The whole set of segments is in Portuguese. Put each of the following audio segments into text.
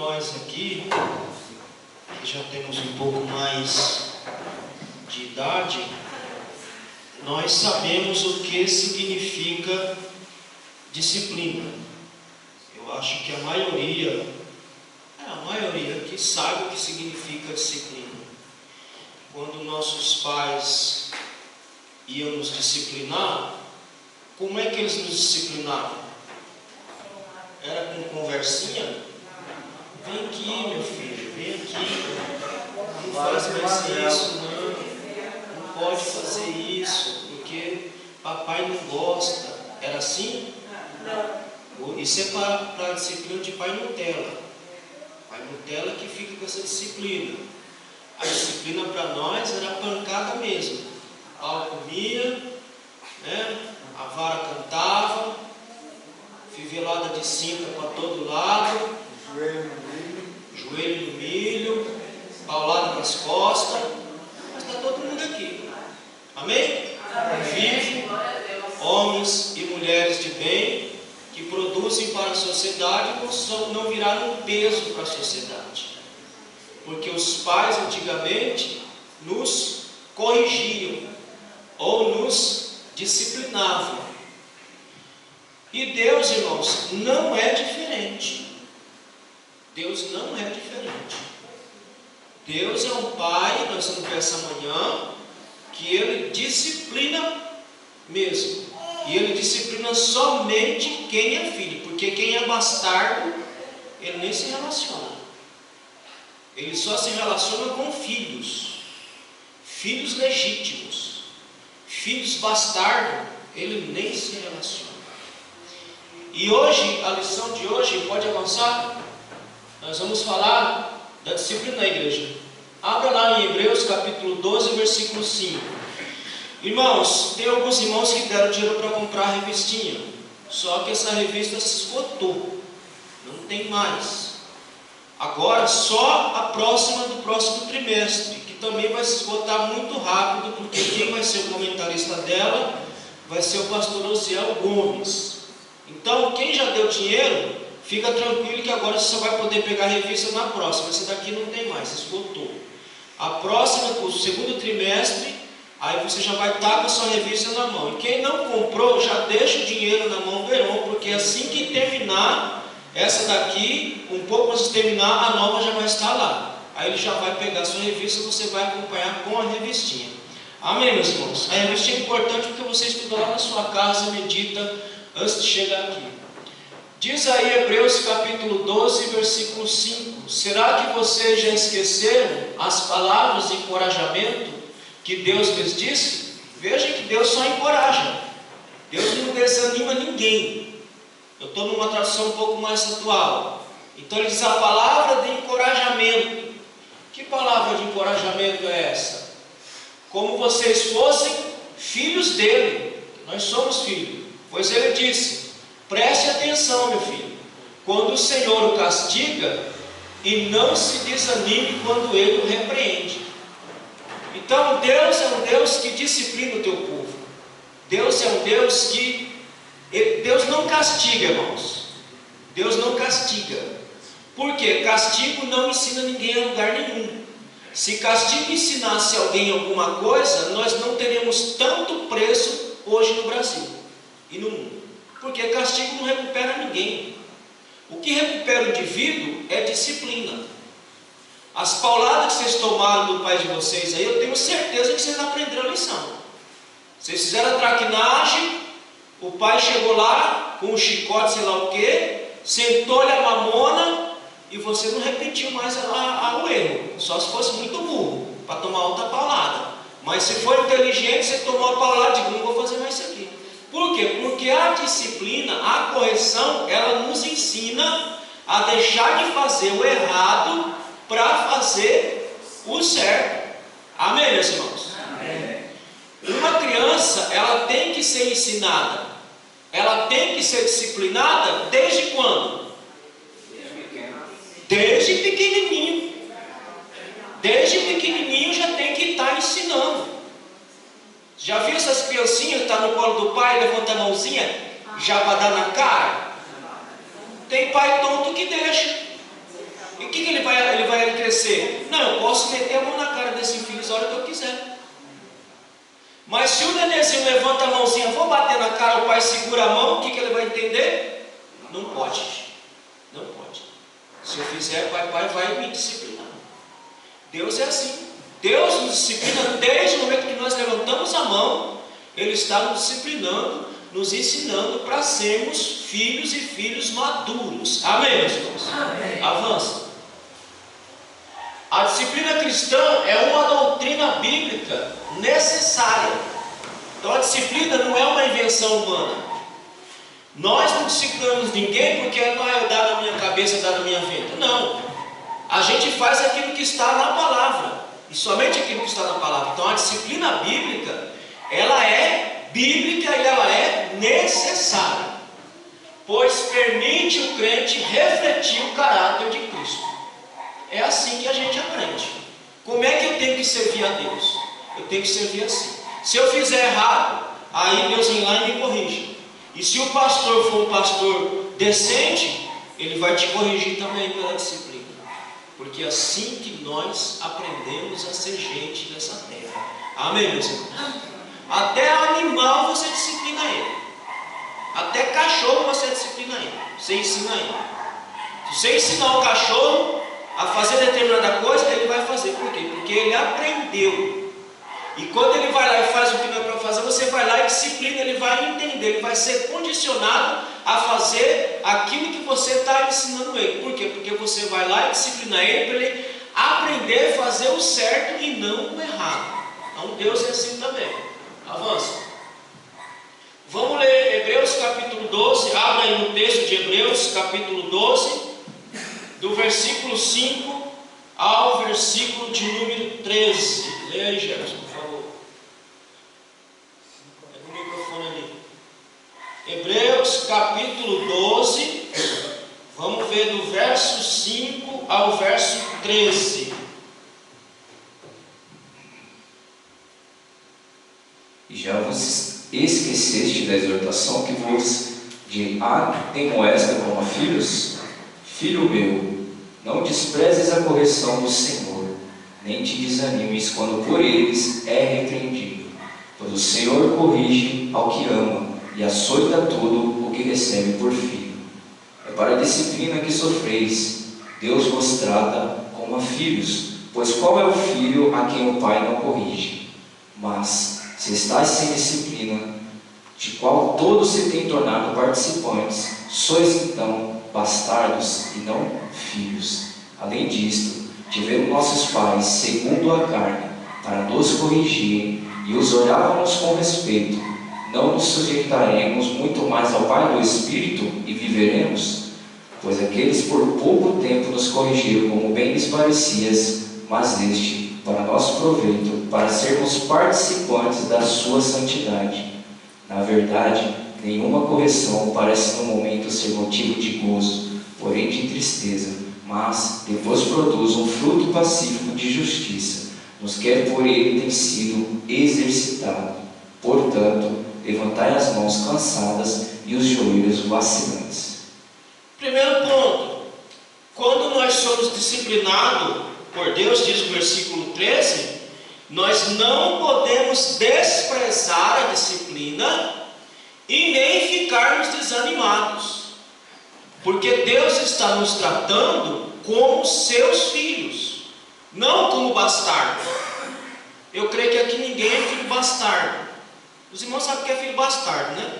nós aqui, que já temos um pouco mais de idade, nós sabemos o que significa disciplina. Eu acho que a maioria que sabe o que significa disciplina. Quando nossos pais iam nos disciplinar, como é que eles nos disciplinavam? Era com conversinha? Vem aqui, meu filho, vem aqui. Não faz mais isso, não. Não pode fazer isso, porque papai não gosta. Era assim? Não. Isso é para a disciplina de pai Nutella. Pai Nutella que fica com essa disciplina. A disciplina para nós era pancada mesmo. O pau comia, né? A vara cantava, fivelada de cinta para todo lado, joelho no milho, paulada nas costas. Mas está todo mundo aqui. Amém? Vive, homens e mulheres de bem, que produzem para a sociedade e não viraram um peso para a sociedade. Porque os pais antigamente nos corrigiam ou nos disciplinavam. E Deus, irmãos, não é diferente. Deus não é diferente. Deus é um Pai, nós vamos ver essa manhã, que Ele disciplina mesmo. E Ele disciplina somente quem é filho. Porque quem é bastardo, ele nem se relaciona. Ele só se relaciona com filhos. Filhos legítimos. Filhos bastardos, ele nem se relaciona. E hoje, a lição de hoje, pode avançar? Nós vamos falar da disciplina da igreja. Abra lá em Hebreus capítulo 12, versículo 5. Irmãos, tem alguns irmãos que deram dinheiro para comprar a revistinha. Só que essa revista se esgotou. Não tem mais. Agora só a próxima do próximo trimestre, que também vai se esgotar muito rápido, porque quem vai ser o comentarista dela vai ser o pastor Osiel Gomes. Então, quem já deu dinheiro, fica tranquilo que agora você só vai poder pegar a revista na próxima. Essa daqui não tem mais, esgotou. A próxima, o segundo trimestre, aí você já vai estar com a sua revista na mão. E quem não comprou, já deixa o dinheiro na mão do Heron, porque assim que terminar essa daqui, um pouco antes de terminar, a nova já vai estar lá. Aí ele já vai pegar a sua revista e você vai acompanhar com a revistinha. Amém, meus irmãos? A revistinha é importante porque você estuda lá na sua casa, medita antes de chegar aqui. Diz aí Hebreus capítulo 12, versículo 5. Será que vocês já esqueceram as palavras de encorajamento que Deus lhes disse? Veja que Deus só encoraja. Deus não desanima ninguém. Eu estou numa tradução um pouco mais atual. Então ele diz a palavra de encorajamento. Que palavra de encorajamento é essa? Como vocês fossem filhos dele. Nós somos filhos. Pois ele disse, preste atenção, meu filho. Quando o Senhor o castiga, e não se desanime quando ele o repreende. Então Deus é um Deus que disciplina o teu povo. Deus é um Deus que Deus não castiga, irmãos. Deus não castiga. Por quê? Castigo não ensina ninguém a lugar nenhum. Se castigo ensinasse alguém alguma coisa, nós não teríamos tanto preço hoje no Brasil e no mundo. Porque castigo não recupera ninguém. O que recupera o indivíduo é disciplina. As pauladas que vocês tomaram do pai de vocês aí, eu tenho certeza que vocês aprenderam a lição. Vocês fizeram a traquinagem, o pai chegou lá com um chicote, sei lá o que, sentou-lhe a mamona e você não repetiu mais o erro. Só se fosse muito burro para tomar outra paulada. Mas se for inteligente, você tomou a paulada e diz, não vou fazer mais isso aqui. Por quê? Porque a disciplina, a correção, ela nos ensina a deixar de fazer o errado para fazer o certo. Amém, meus irmãos? Amém. Uma criança, ela tem que ser ensinada. Ela tem que ser disciplinada desde quando? Desde pequenininho. Desde pequenininho já tem que estar ensinando. Já viu essas criancinhas que estão no colo do pai, levanta a mãozinha, já para dar na cara? Tem pai tonto que deixa. obedecer? Não, eu posso meter a mão na cara desse filho a hora que eu quiser. Mas se o nenenzinho levanta a mãozinha, vou bater na cara, o pai segura a mão, o que ele vai entender? Não pode. Não pode. Se eu fizer, papai vai me disciplinar. Deus é assim. Deus nos disciplina desde o momento que nós levantamos a mão. Ele está nos disciplinando, nos ensinando para sermos filhos e filhos maduros. Amém, meus irmãos? Amém. Avança. A disciplina cristã é uma doutrina bíblica necessária. Então a disciplina não é uma invenção humana. Nós não disciplinamos ninguém porque não é dar na minha cabeça, dar na minha venda. Não. A gente faz aquilo que está na palavra. E somente aquilo que está na palavra. Então a disciplina bíblica, ela é bíblica e ela é necessária. Pois permite o crente refletir o caráter de Cristo. É assim que a gente aprende. Como é que eu tenho que servir a Deus? Eu tenho que servir assim. Se eu fizer errado, aí Deus vem lá e me corrige. E se o pastor for um pastor decente, ele vai te corrigir também pela disciplina. Porque é assim que nós aprendemos a ser gente nessa terra. Amém, meus irmãos? Até animal você disciplina ele. Até cachorro você disciplina ele. Você ensina ele. Se você ensinar o cachorro a fazer determinada coisa, ele vai fazer. Por quê? Porque ele aprendeu. E quando ele vai lá e faz o que não é para fazer, você vai lá e disciplina, ele vai entender, ele vai ser condicionado a fazer aquilo que você está ensinando ele. Por quê? Porque você vai lá e disciplina ele para ele aprender a fazer o certo e não o errado. Então Deus é assim também. Avança. Vamos ler Hebreus capítulo 12. Abra aí no texto de Hebreus capítulo 12, do versículo 5 ao versículo de número 13. Leia aí, Jefferson, por favor. Pega o microfone ali. Hebreus capítulo 12. Vamos ver do verso 5 ao verso 13. E já vos esqueceste da exortação que vos admoesta como a filhos? Filho meu, não desprezes a correção do Senhor, nem te desanimes quando por eles é repreendido. Pois o Senhor corrige ao que ama, e açoita todo o que recebe por filho. É para a disciplina que sofreis. Deus vos trata como a filhos, pois qual é o filho a quem o pai não corrige? Mas, se estáis sem disciplina, de qual todos se têm tornado participantes, sois então bastardos e não filhos. Além disto, tiveram nossos pais, segundo a carne, para nos corrigir, e os olhávamos com respeito. Não nos sujeitaremos muito mais ao Pai do Espírito e viveremos? Pois aqueles por pouco tempo nos corrigiram como bem lhes parecia, mas este, para nosso proveito, para sermos participantes da sua santidade. Na verdade, nenhuma correção parece no momento ser motivo de gozo, porém de tristeza, mas depois produz um fruto pacífico de justiça, nos que por ele tem sido exercitado. Portanto, levantai as mãos cansadas e os joelhos vacilantes. Primeiro ponto: quando nós somos disciplinados por Deus, diz o versículo 13, nós não podemos desprezar a disciplina e nem ficarmos desanimados, porque Deus está nos tratando como seus filhos, não como bastardo. Eu creio que aqui ninguém é filho bastardo. Os irmãos sabem o que é filho bastardo, né?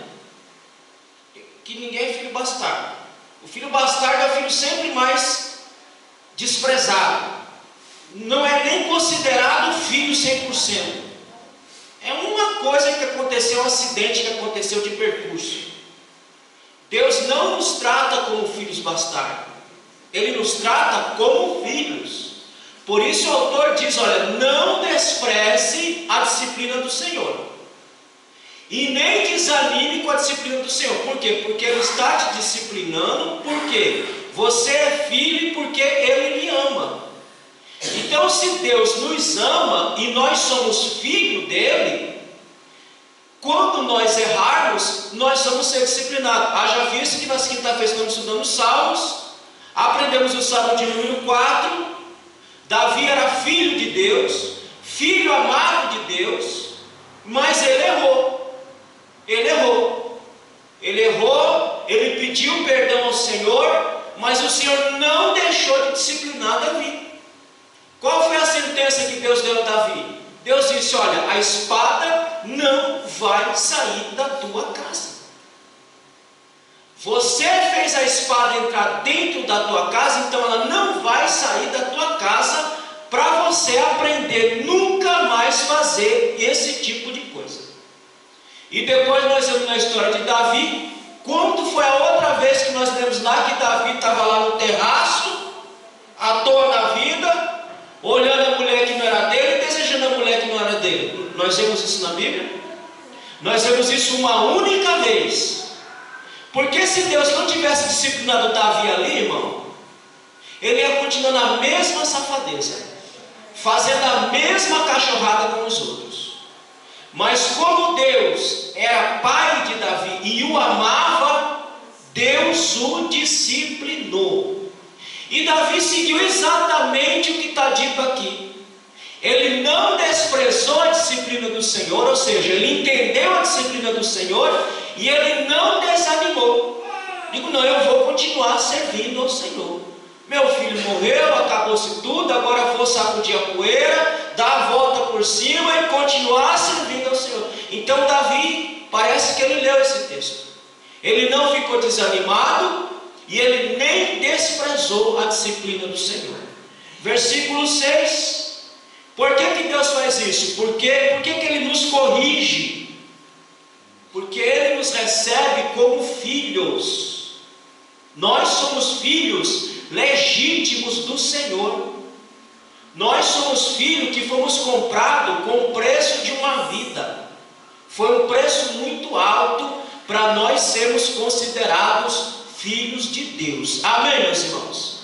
Que ninguém é filho bastardo. O filho bastardo é o filho sempre mais desprezado. Não é nem considerado filho 100%. É uma coisa que aconteceu, um acidente que aconteceu de percurso. Deus não nos trata como filhos bastardos. Ele nos trata como filhos. Por isso o autor diz, olha, não despreze a disciplina do Senhor. E nem desanime com a disciplina do Senhor. Por quê? Porque Ele está te disciplinando. Por quê? Você é filho e porque Ele lhe ama. Então, se Deus nos ama e nós somos filho dele, quando nós errarmos, nós vamos ser disciplinados. Haja visto que nas quinta-feiras estamos estudando Salmos, aprendemos o Salmo de número 4, Davi era filho de Deus, filho amado de Deus, mas ele errou. Ele errou. Ele errou, ele pediu perdão ao Senhor, mas o Senhor não deixou de disciplinar Davi. Qual foi a sentença que Deus deu a Davi? Deus disse: olha, a espada não vai sair da tua casa. Você fez a espada entrar dentro da tua casa, então ela não vai sair da tua casa, para você aprender nunca mais fazer esse tipo de coisa. E depois nós vemos na história de Davi, quando foi a outra vez que nós vemos lá que Davi estava lá no terraço, à toa na vida, olhando a mulher que não era dele, desejando a mulher que não era dele. Nós vemos isso na Bíblia? Nós vemos isso uma única vez. Porque se Deus não tivesse disciplinado Davi ali, irmão, ele ia continuar na mesma safadeza, fazendo a mesma cachorrada com os outros. Mas como Deus era pai de Davi e o amava, Deus o disciplinou. E Davi seguiu exatamente o que está dito aqui. Ele não desprezou a disciplina do Senhor, ou seja, ele entendeu a disciplina do Senhor e ele não desanimou. Digo, não, eu vou continuar servindo ao Senhor. Meu filho morreu, acabou-se tudo, agora vou sacudir a poeira, dar a volta por cima e continuar servindo ao Senhor. Então Davi, parece que ele leu esse texto. Ele não ficou desanimado e ele nem desprezou a disciplina do Senhor. Versículo 6. Por que Deus faz isso? Por que Ele nos corrige? Porque Ele nos recebe como filhos. Nós somos filhos legítimos do Senhor. Nós somos filhos que fomos comprados com o preço de uma vida. Foi um preço muito alto para nós sermos considerados filhos de Deus. Amém, meus irmãos?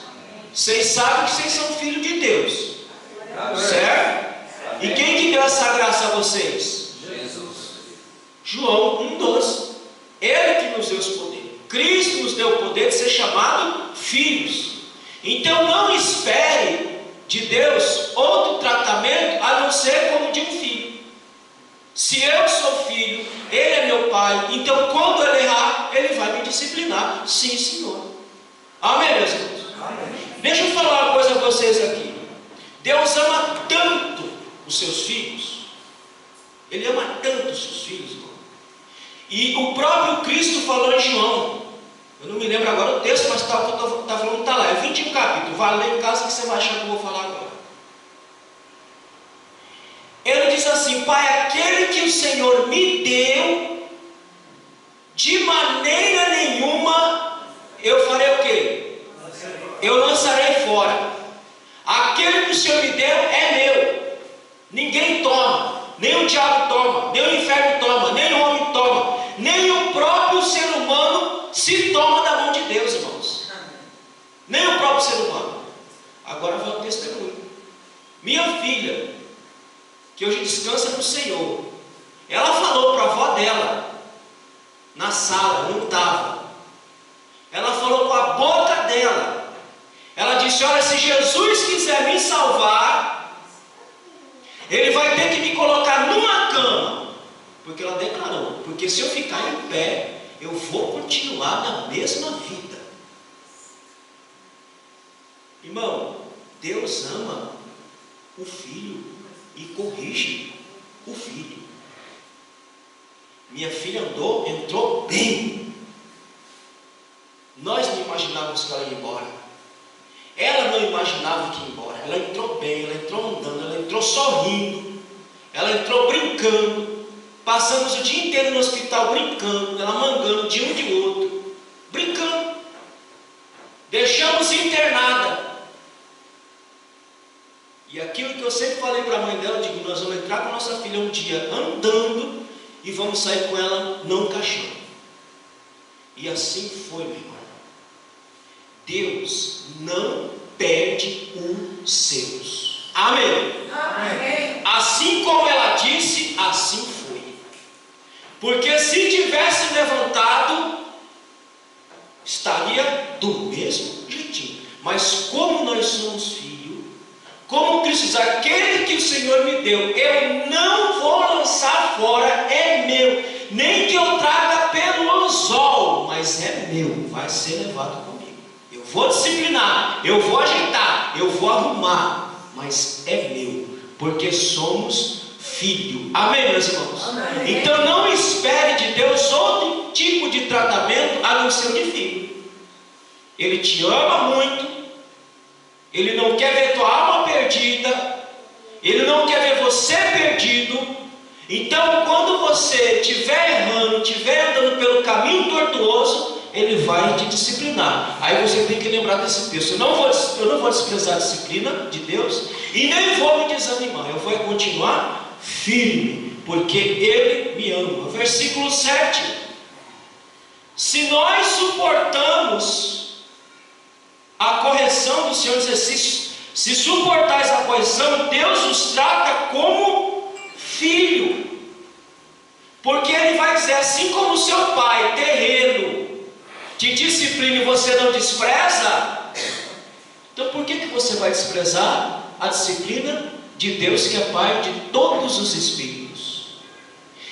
Vocês sabem que vocês são filhos de Deus. Certo? E quem que deu essa graça a vocês? Jesus. João 1,12. Ele que nos deu esse poder. Cristo nos deu o poder de ser chamado filhos. Então não espere de Deus outro tratamento a não ser como de um filho. Se eu sou filho, Ele é meu pai, então quando Ele errar, Ele vai me disciplinar. Sim, Senhor. Amém, meus irmãos? Amém. Deixa eu falar uma coisa a vocês aqui. Deus ama tanto os seus filhos. Ele ama tanto os seus filhos, irmão. E o próprio Cristo falou em João. Eu não me lembro agora o texto, mas o que eu estou falando está lá. É 21 capítulo. Vai ler em casa que você vai achar que eu vou falar agora. Ele diz assim: Pai, aquele que o Senhor me deu, de maneira nenhuma eu farei o quê? Eu lançarei fora. Aquele que o Senhor me deu é meu. Ninguém toma, nem o diabo toma, nem o inferno toma, nem o homem toma, nem o próprio ser humano se toma da mão de Deus, irmãos. Nem o próprio ser humano. Agora vai o testemunho. Minha filha, que hoje descansa no Senhor, ela falou para a avó dela, na sala, não estava. Ela falou com a boca dela. Ela disse: olha, se Jesus quiser me salvar, Ele vai ter que me colocar numa cama. Porque ela declarou: porque se eu ficar em pé, eu vou continuar na mesma vida. Irmão, Deus ama o filho e corrige o filho. Minha filha entrou bem. Nós não imaginávamos que ela ia embora. Ela não imaginava que ia embora. Ela entrou bem, ela entrou andando, ela entrou sorrindo, ela entrou brincando. Passamos o dia inteiro no hospital brincando, ela mangando de um e de outro, brincando. Deixamos internada. E aquilo que eu sempre falei para a mãe dela, eu digo: nós vamos entrar com a nossa filha um dia andando e vamos sair com ela num caixão. E assim foi, meu irmão. Deus não perde os seus. Amém? Amém. Assim como ela disse, assim foi. Porque se tivesse levantado, estaria do mesmo jeitinho. Mas como nós somos filhos, como Cristo diz, aquele que o Senhor me deu, eu não vou lançar fora, é meu, nem que eu traga pelo anzol, mas é meu, vai ser levado comigo. Eu vou disciplinar, eu vou ajeitar, eu vou arrumar, mas é meu, porque somos filho. Amém, meus irmãos? Amém. Então não espere de Deus outro tipo de tratamento a não ser o de filho. Ele te ama muito, Ele não quer ver tua alma perdida, Ele não quer ver você perdido. Então quando você estiver errando, estiver andando pelo caminho tortuoso, Ele vai te disciplinar. Aí você tem que lembrar desse texto. Eu não vou desprezar a disciplina de Deus, e nem vou me desanimar. Eu vou continuar firme, porque Ele me ama. Versículo 7. Se nós suportamos a correção do Senhor, exercício, se suportais a correção, Deus os trata como filho. Porque Ele vai dizer, assim como o seu pai terreno te disciplina e você não despreza, então por que você vai desprezar a disciplina de Deus, que é Pai de todos os espíritos?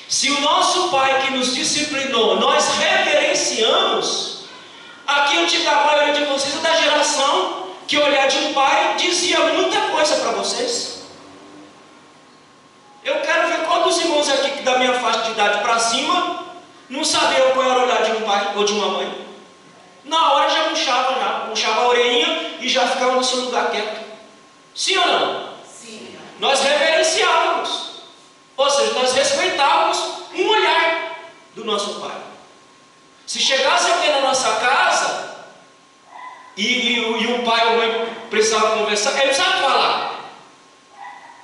Se o nosso Pai que nos disciplinou, nós reverenciamos, aqui eu digo, a maioria de vocês é da geração que olhar de um pai dizia muita coisa para vocês. Eu quero ver quantos irmãos aqui da minha faixa de idade para cima não sabiam qual era o olhar de um pai ou de uma mãe. Na hora já puxava a orelhinha e já ficava no seu lugar quieto. Sim ou não? Sim. Nós reverenciávamos, ou seja, nós respeitávamos um olhar do nosso pai. Se chegasse alguém na nossa casa e o pai ou a mãe precisava conversar, ele precisava falar.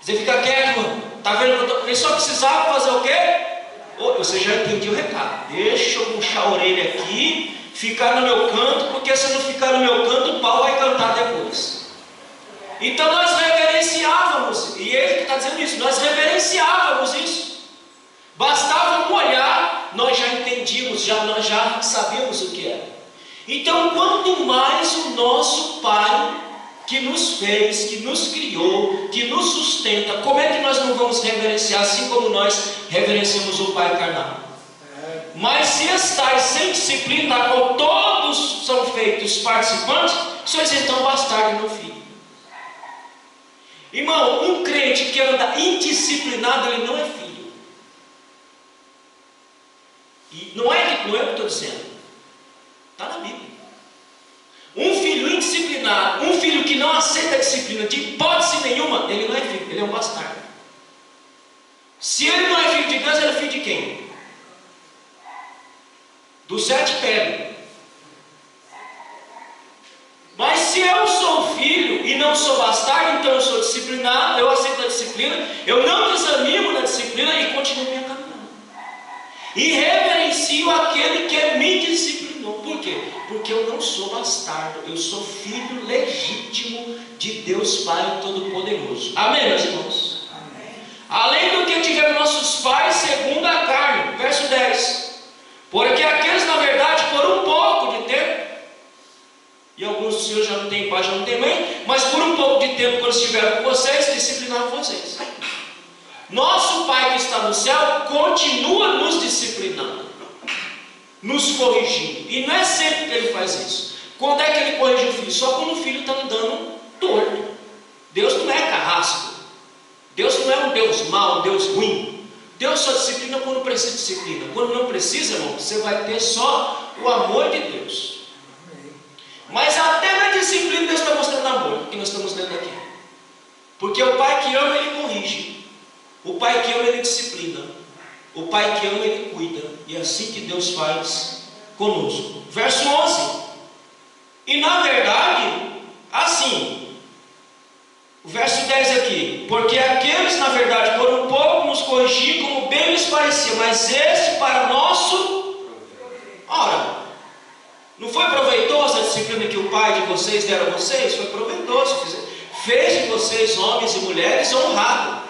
Você fica quieto, mano. Tá vendo? Ele só precisava fazer o quê? Você já entendeu o recado. Deixa eu puxar a orelha aqui, ficar no meu canto, porque se eu não ficar no meu canto, o pau vai cantar depois. Então nós reverenciávamos, e ele que está dizendo isso, nós reverenciávamos isso. Bastava um olhar, nós já entendíamos, nós já sabíamos o que era. Então, quanto mais o nosso Pai, que nos fez, que nos criou, que nos sustenta, como é que nós não vamos reverenciar, assim como nós reverenciamos o Pai carnal? Mas se estáis sem disciplina, da qual todos são feitos participantes, sois então bastardo, meu filho. Irmão, um crente que anda indisciplinado, ele não é filho. E não é o que eu estou dizendo, está na Bíblia. Um filho indisciplinado, um filho que não aceita a disciplina de hipótese nenhuma, ele não é filho, ele é um bastardo. Se ele não é filho de Deus, ele é filho de quem? Do sete pele. Mas se eu sou filho e não sou bastardo, então eu sou disciplinado, eu aceito a disciplina, eu não desanimo na disciplina e continuo minha caminhada. E reverencio aquele que me disciplinou. Por quê? Porque eu não sou bastardo, eu sou filho legítimo de Deus Pai Todo-Poderoso. Amém, meus irmãos? Amém. Além do que tiveram nossos pais segundo a carne, verso 10. Porque aqueles, na verdade, por um pouco de tempo, e alguns dos senhores já não têm pai, já não têm mãe, mas por um pouco de tempo, quando estiveram com vocês, disciplinaram vocês. Nosso Pai que está no céu continua nos disciplinando, nos corrigindo. E não é sempre que Ele faz isso. Quando é que Ele corrige o filho? Só quando o filho está andando torto. Deus não é carrasco. Deus não é um Deus mau, um Deus ruim. Deus só disciplina quando precisa de disciplina. Quando não precisa, irmão, você vai ter só o amor de Deus. Mas até na disciplina Deus está mostrando amor, que nós estamos lendo aqui. Porque o pai que ama, Ele corrige. O pai que ama, Ele disciplina. O pai que ama, Ele cuida. E é assim que Deus faz conosco. Verso 11. E na verdade, assim, o verso 10 aqui. Porque aqueles, na verdade, por um pouco nos corrigiam como bem lhes parecia, mas este para nosso... Ora, não foi proveitosa a disciplina que o pai de vocês deram a vocês? Foi proveitoso. Fez de vocês homens e mulheres honrados.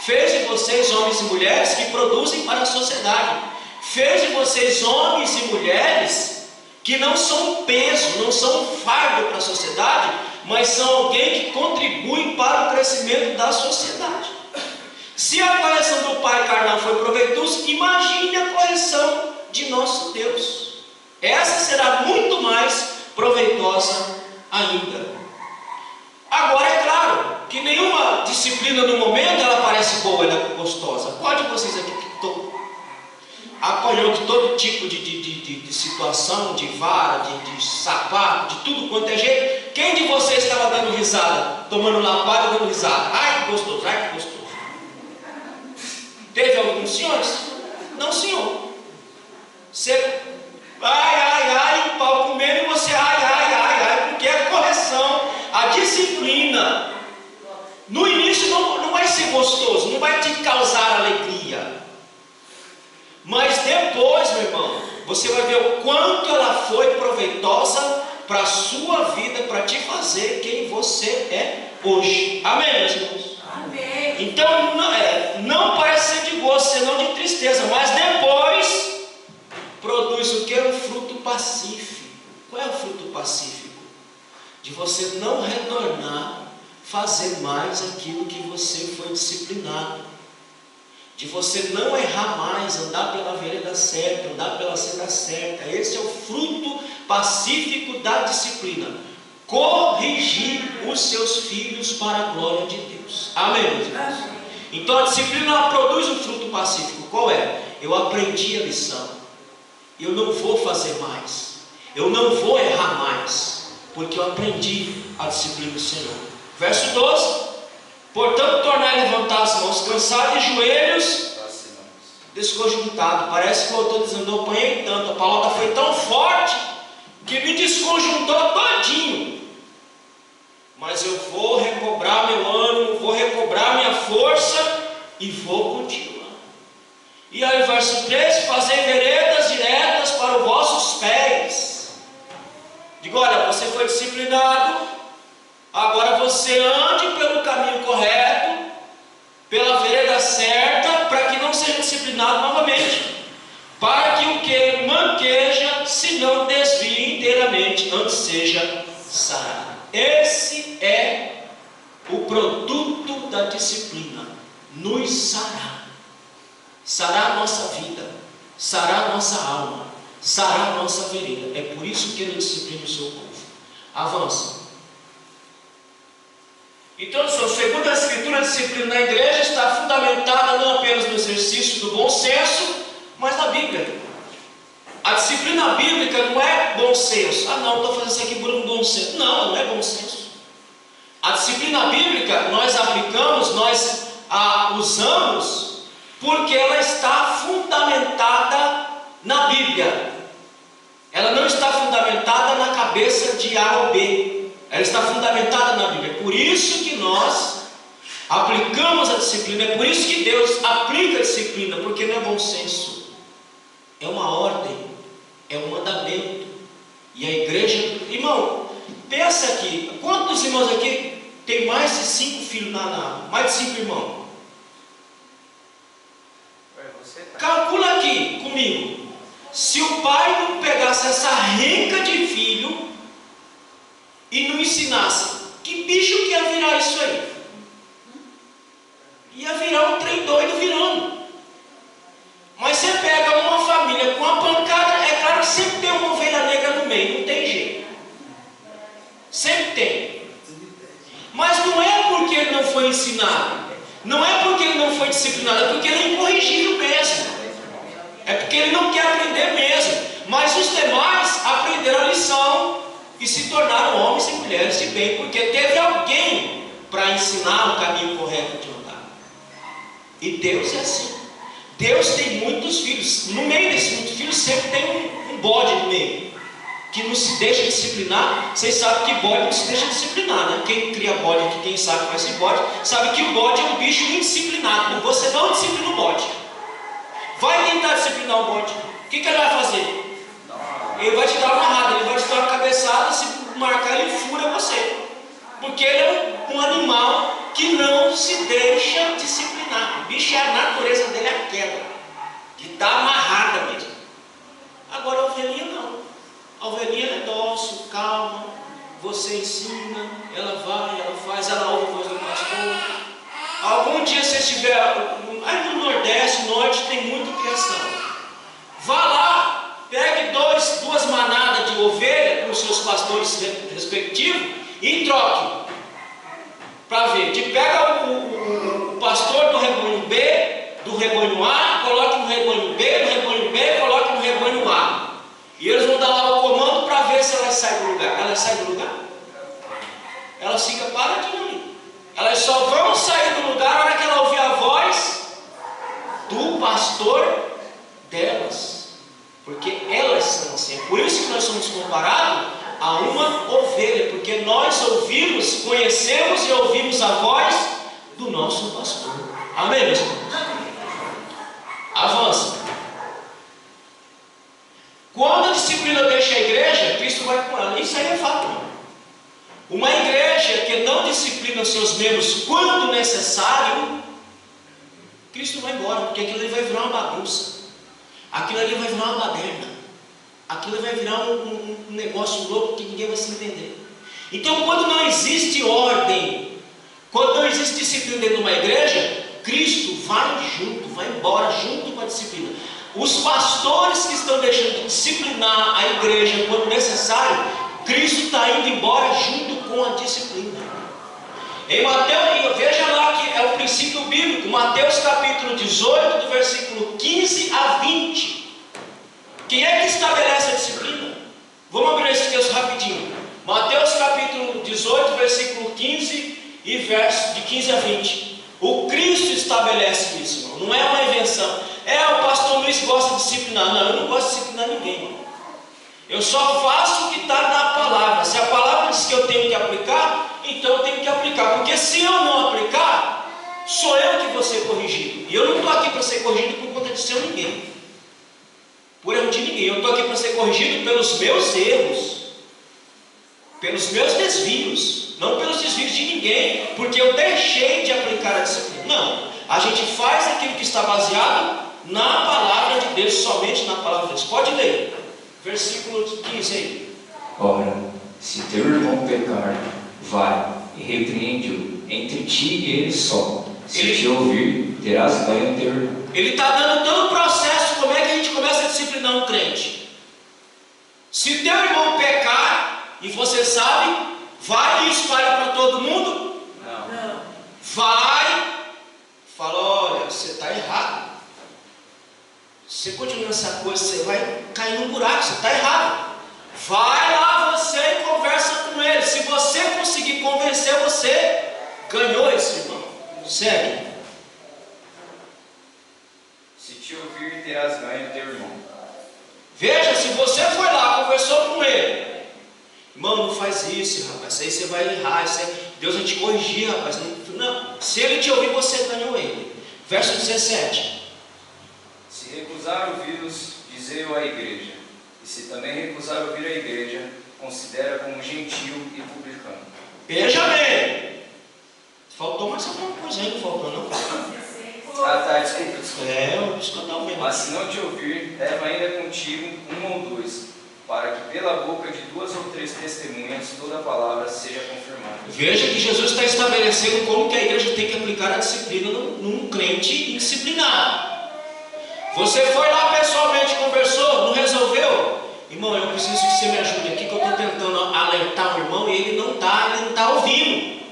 Fez de vocês homens e mulheres que produzem para a sociedade. Fez de vocês homens e mulheres que não são um peso, não são um fardo para a sociedade, mas são alguém que contribuem para o crescimento crescimento da sociedade. Se a correção do pai carnal foi proveitosa, imagine a correção de nosso Deus. Essa será muito mais proveitosa ainda. Agora é claro que nenhuma disciplina no momento ela parece boa, ela é gostosa. Pode vocês aqui que apanhou de todo tipo de situação, de vara, de sapato, de tudo quanto é jeito. Quem de vocês estava dando risada, tomando lapada, dando risada? Ai que gostoso, ai que gostoso. Teve alguns senhores? Não, senhor. Você ai, o pau comendo e você ai, porque a correção, a disciplina, no início não vai ser gostoso, não vai te causar alegria. Mas depois, meu irmão, você vai ver o quanto ela foi proveitosa para a sua vida, para te fazer quem você é hoje. Amém, meus irmãos? Amém. Então, não parece ser de gosto, senão de tristeza, mas depois produz o que? Um fruto pacífico. Qual é o fruto pacífico? De você não retornar, fazer mais aquilo que você foi disciplinado. De você não errar mais, andar pela vereda certa, andar pela senda certa. Esse é o fruto pacífico da disciplina. Corrigir os seus filhos para a glória de Deus. Amém, meus irmãos? Então a disciplina ela produz um fruto pacífico. Qual é? Eu aprendi a lição. Eu não vou fazer mais. Eu não vou errar mais. Porque eu aprendi a disciplina do Senhor. Verso 12. Portanto, tornai a levantar as mãos cansadas e joelhos desconjuntados. Parece que eu estou dizendo, eu apanhei tanto, a palavra foi tão forte que me desconjuntou todinho. Mas eu vou recobrar meu ânimo, vou recobrar minha força e vou continuar. E aí, verso 13: fazei veredas diretas para os vossos pés. Digo, olha, você foi disciplinado, agora você ande pelo caminho correto, pela vereda certa, para que não seja disciplinado novamente. Para que o que manqueja se não desvie inteiramente, antes seja sarado. Esse é o produto da disciplina, nos sarar. Sarar a nossa vida, sarar a nossa alma, sarar a nossa vereda. É por isso que ele disciplina o seu povo. Avança. Então, segundo a Escritura, a disciplina na igreja está fundamentada não apenas no exercício do bom senso, mas na Bíblia. A disciplina bíblica não é bom senso. Ah, não, estou fazendo isso aqui por um bom senso. Não, não é bom senso. A disciplina bíblica nós aplicamos, nós a usamos, porque ela está fundamentada na Bíblia. Ela não está fundamentada na cabeça de A ou B. Ela está fundamentada na Bíblia. É por isso que nós aplicamos a disciplina. É por isso que Deus aplica a disciplina, porque não é bom senso. É uma ordem, é um mandamento. E a igreja... Irmão, pensa aqui. Quantos irmãos aqui tem mais de 5 filhos mais de 5 irmãos? Calcula aqui comigo. Se o pai não pegasse essa renca de filho e não ensinasse, que bicho que ia virar isso aí? Ia virar um trem doido virando. Mas você pega uma família com uma pancada, é claro que sempre tem uma ovelha negra no meio, não tem jeito. Sempre tem. Mas não é porque ele não foi ensinado, não é porque ele não foi disciplinado, é porque ele é incorrigível mesmo. É porque ele não quer aprender mesmo. Mas os demais aprenderam a lição e se tornaram homens e mulheres de bem, porque teve alguém para ensinar o caminho correto de andar. E Deus é assim. Deus tem muitos filhos. No meio desses muitos filhos sempre tem um bode no meio, que não se deixa disciplinar. Vocês sabem que bode não se deixa disciplinar, né? Quem cria bode aqui, quem sabe mais de bode, sabe que o bode é um bicho indisciplinado. Você não disciplina o bode. Vai tentar disciplinar o bode. O que ele vai fazer? Ele vai te dar uma amarrada, ele vai te dar uma cabeçada. Se marcar, ele fura você. Porque ele é um animal que não se deixa disciplinar. O bicho, a natureza dele é a queda, de estar amarrada mesmo. Agora a ovelhinha não. A ovelhinha é dócil, calma. Você ensina, ela vai, ela faz, ela ouve a voz do pastor. estiver aí no Nordeste, Norte, tem muita criação. Vá lá, pegue duas manadas de ovelha com os seus pastores respectivos e troque. Para ver, pega o pastor do rebanho B, do rebanho A, coloque no rebanho B, do rebanho B, coloque no rebanho A. E eles vão dar lá o comando para ver se elas saem do lugar. Elas saem do lugar? Elas ficam paradinhas ali. Elas só vão sair do lugar na hora que ela ouvir a voz do pastor delas. Porque elas são assim. É por isso que nós somos comparados a uma ovelha. Porque nós ouvimos, conhecemos e ouvimos a voz do nosso pastor. Amém, meus irmãos? Avança. Quando a disciplina deixa a igreja, Cristo vai com ela. Isso aí é fato. Uma igreja que não disciplina seus membros quando necessário, Cristo vai embora, porque aquilo ali vai virar uma bagunça. Aquilo ali vai virar uma baderna. Aquilo vai virar um negócio louco que ninguém vai se entender. Então, quando não existe ordem, quando não existe disciplina dentro de uma igreja, Cristo vai junto, vai embora junto com a disciplina. Os pastores que estão deixando de disciplinar a igreja quando necessário, Cristo está indo embora junto com a disciplina. Em Mateus, veja lá que é o princípio bíblico, Mateus capítulo 18, do versículo 15 a 20. Quem é que estabelece a disciplina? Vamos abrir esse texto rapidinho. Mateus capítulo 18, versículo 15 e verso de 15 a 20. O Cristo estabelece isso, irmão. Não é uma invenção. O pastor Luiz gosta de disciplinar. Não, eu não gosto de disciplinar ninguém, irmão. Eu só faço o que está na palavra. Se a palavra diz que eu tenho que aplicar, então eu tenho que aplicar. Porque se eu não aplicar, sou eu que vou ser corrigido. E eu não estou aqui para ser corrigido por conta de seu ninguém, por erro de ninguém. Eu estou aqui para ser corrigido pelos meus erros, pelos meus desvios, não pelos desvios de ninguém, porque eu deixei de aplicar a disciplina. Não, a gente faz aquilo que está baseado na palavra de Deus, somente na palavra de Deus. Pode ler, versículo 15 aí. Ora, se teu irmão pecar, vai e repreende-o entre ti e ele só. Se te ouvir, terás ganho teu irmão. Ele está dando todo o processo, como é que a gente começa a disciplinar um crente. Se teu irmão pecar, e você sabe, vai e espalha para todo mundo? Não. Vai, fala, olha, você está errado. Se você continuar essa coisa, você vai cair num buraco, você está errado. Vai lá você e conversa com ele. Se você conseguir convencer, você ganhou esse irmão. Segue. Se te ouvir, terás ganho teu irmão. Veja, se você foi lá, conversou com ele. Irmão, não faz isso, rapaz. Isso aí você vai errar. Deus vai te corrigir, rapaz. Não. Se ele te ouvir, você ganhou ele. Verso 17. Se recusar ouvi-los, dizei-o à igreja. E se também recusar ouvir a igreja, considera como gentil e publicano. Veja bem. Faltou mais alguma coisa aí, não faltou não? Desculpa. Eu escutar o mesmo. Mas se não te ouvir, leva ainda contigo um ou dois, para que pela boca de 2 ou 3 testemunhas toda a palavra seja confirmada. Veja que Jesus está estabelecendo como que a igreja tem que aplicar a disciplina num crente indisciplinado. Você foi lá pessoalmente, conversou, não resolveu? Irmão, eu preciso que você me ajude aqui, que eu estou tentando alertar o irmão e ele não está ouvindo.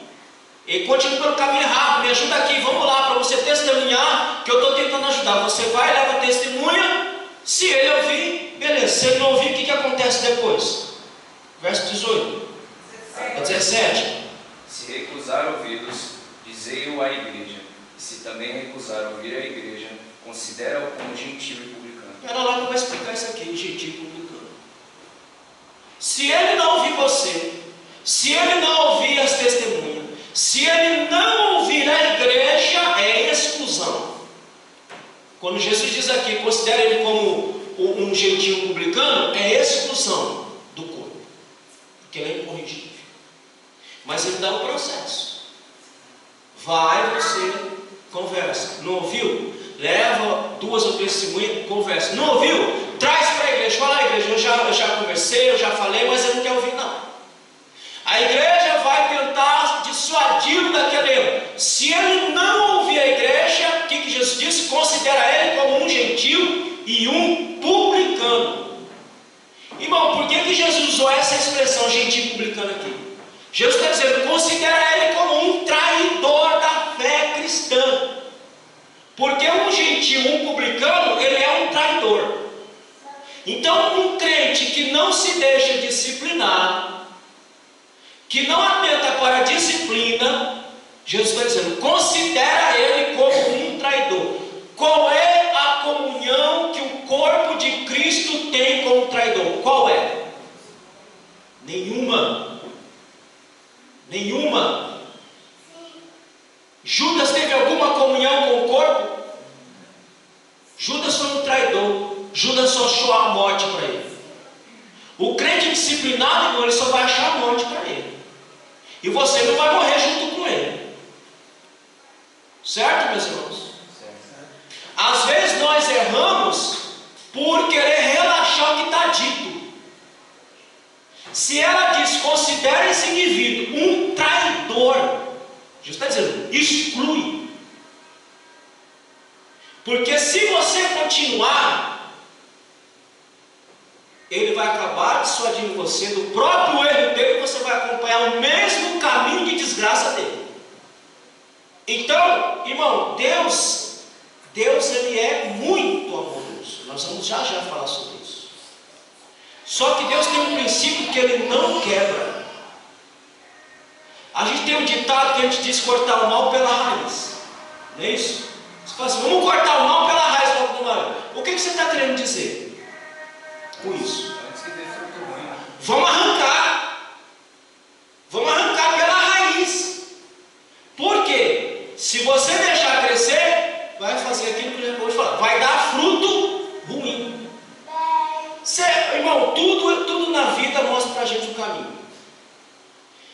Ele continua pelo caminho errado. Me ajuda aqui, vamos lá, para você testemunhar, que eu estou tentando ajudar. Você vai, leva a testemunha. Se ele ouvir, beleza. Se ele não ouvir, o que acontece depois? Verso 18, 17. Se recusar ouvi-los, dizei-o à igreja. E se também recusar ouvir a igreja, considera-o como gentil e publicano. Era lá que eu vou explicar isso aqui, gentil e publicano. Se ele não ouvir você, se ele não ouvir as testemunhas, se ele não ouvir a igreja, é exclusão. Quando Jesus diz aqui, considera ele como um gentil publicano, é exclusão do corpo, porque ele é incorrigível. Mas ele dá um processo. Vai, você conversa. Não ouviu? Leva 2 ou 3 testemunhas, conversa. Não ouviu? Traz para a igreja. Fala, igreja, eu já conversei, eu já falei, mas ele não quer ouvir não. A igreja vai tentar dissuadi-lo daquele erro. Se ele não ouvir a igreja, expressão gentil publicano aqui? Jesus está dizendo, considera ele como um traidor da fé cristã. Porque um gentil, um publicano, ele é um traidor. Então, um crente que não se deixa disciplinar, que não atenta para a disciplina, Jesus está dizendo, considera ele como um traidor. Qual é a comunhão que o corpo de Cristo tem com o traidor? Qual é? Nenhuma. Nenhuma. Judas teve alguma comunhão com o corpo? Judas foi um traidor. Judas só achou a morte para ele. O crente disciplinado, irmão, ele só vai achar a morte para ele. E você não vai morrer junto com ele. Certo, meus irmãos? Às vezes nós erramos por querer relaxar o que está dito. Se ela diz, considera esse indivíduo um traidor, Jesus está dizendo, exclui. Porque se você continuar, ele vai acabar dissuadindo você do próprio erro dele, e você vai acompanhar o mesmo caminho de desgraça dele. Então, irmão, Deus ele é muito amoroso. Nós vamos já falar sobre isso. Só que Deus tem um princípio que Ele não quebra. A gente tem um ditado que a gente diz cortar o mal pela raiz. Não é isso? Você fala assim, vamos cortar o mal pela raiz do mal. O que você está querendo dizer com isso? Vamos arrancar. Vamos arrancar pela raiz. Por quê? Se você deixar crescer, vai fazer aquilo que eu acabou de falar. Vai dar fruto ruim. Irmão, tudo na vida mostra para a gente o caminho.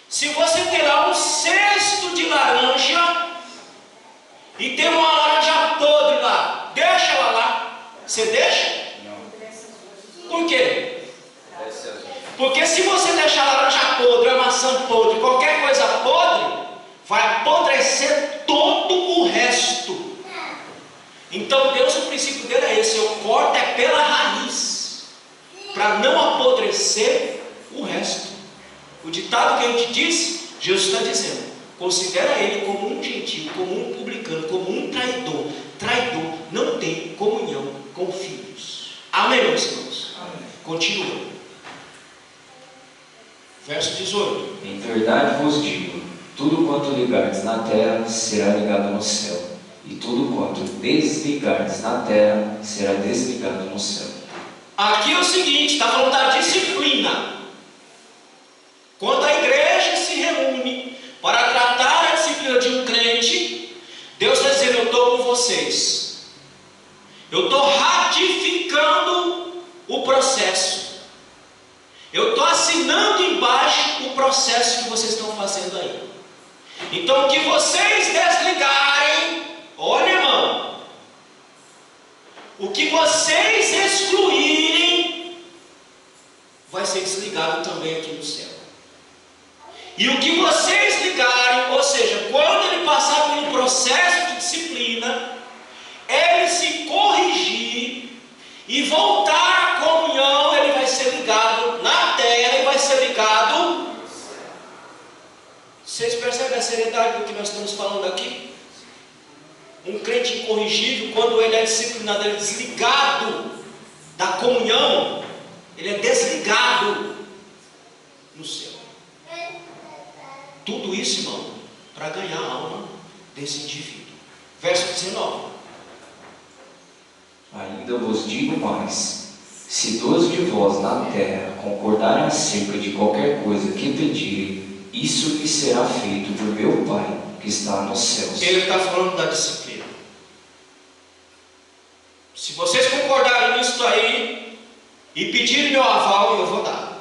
Se você ter lá um cesto de laranja e tem uma laranja podre lá, deixa ela lá. Você deixa? Não. Por quê? Porque se você deixar a laranja podre, a maçã podre, qualquer coisa podre, vai apodrecer todo o resto. Então Deus, o princípio dele é esse, eu corto é pela raiz, para não apodrecer o resto. O ditado que a gente diz, Jesus está dizendo, considera ele como um gentil, como um publicano, como um traidor. Traidor não tem comunhão com filhos. Amém, meus irmãos? Amém. Continua. Verso 18. Em verdade vos digo, tudo quanto ligardes na terra será ligado no céu, e tudo quanto desligardes na terra será desligado no céu. Aqui é o seguinte, está falando da disciplina. Quando a igreja se reúne para tratar a disciplina de um crente, Deus está dizendo, eu estou com vocês. Eu estou ratificando o processo. Eu estou assinando embaixo o processo que vocês estão fazendo aí. Então, o que vocês desligarem, olha, irmão, o que vocês excluírem, vai ser desligado também aqui no céu. E o que vocês ligarem, ou seja, quando ele passar por um processo de disciplina, ele se corrigir e voltar à comunhão, ele vai ser ligado na terra e vai ser ligado. Vocês percebem a seriedade do que nós estamos falando aqui? Um crente incorrigível, quando ele é disciplinado, ele é desligado da comunhão, ele é desligado no céu. Tudo isso, irmão, para ganhar a alma desse indivíduo. Verso 19. Ainda vos digo mais, se 2 de vós na terra concordarem acerca de qualquer coisa que pedirem, isso lhe será feito por meu Pai que está nos céus. Ele está falando da disciplina. Se vocês concordarem nisso aí e pedirem meu aval, eu vou dar.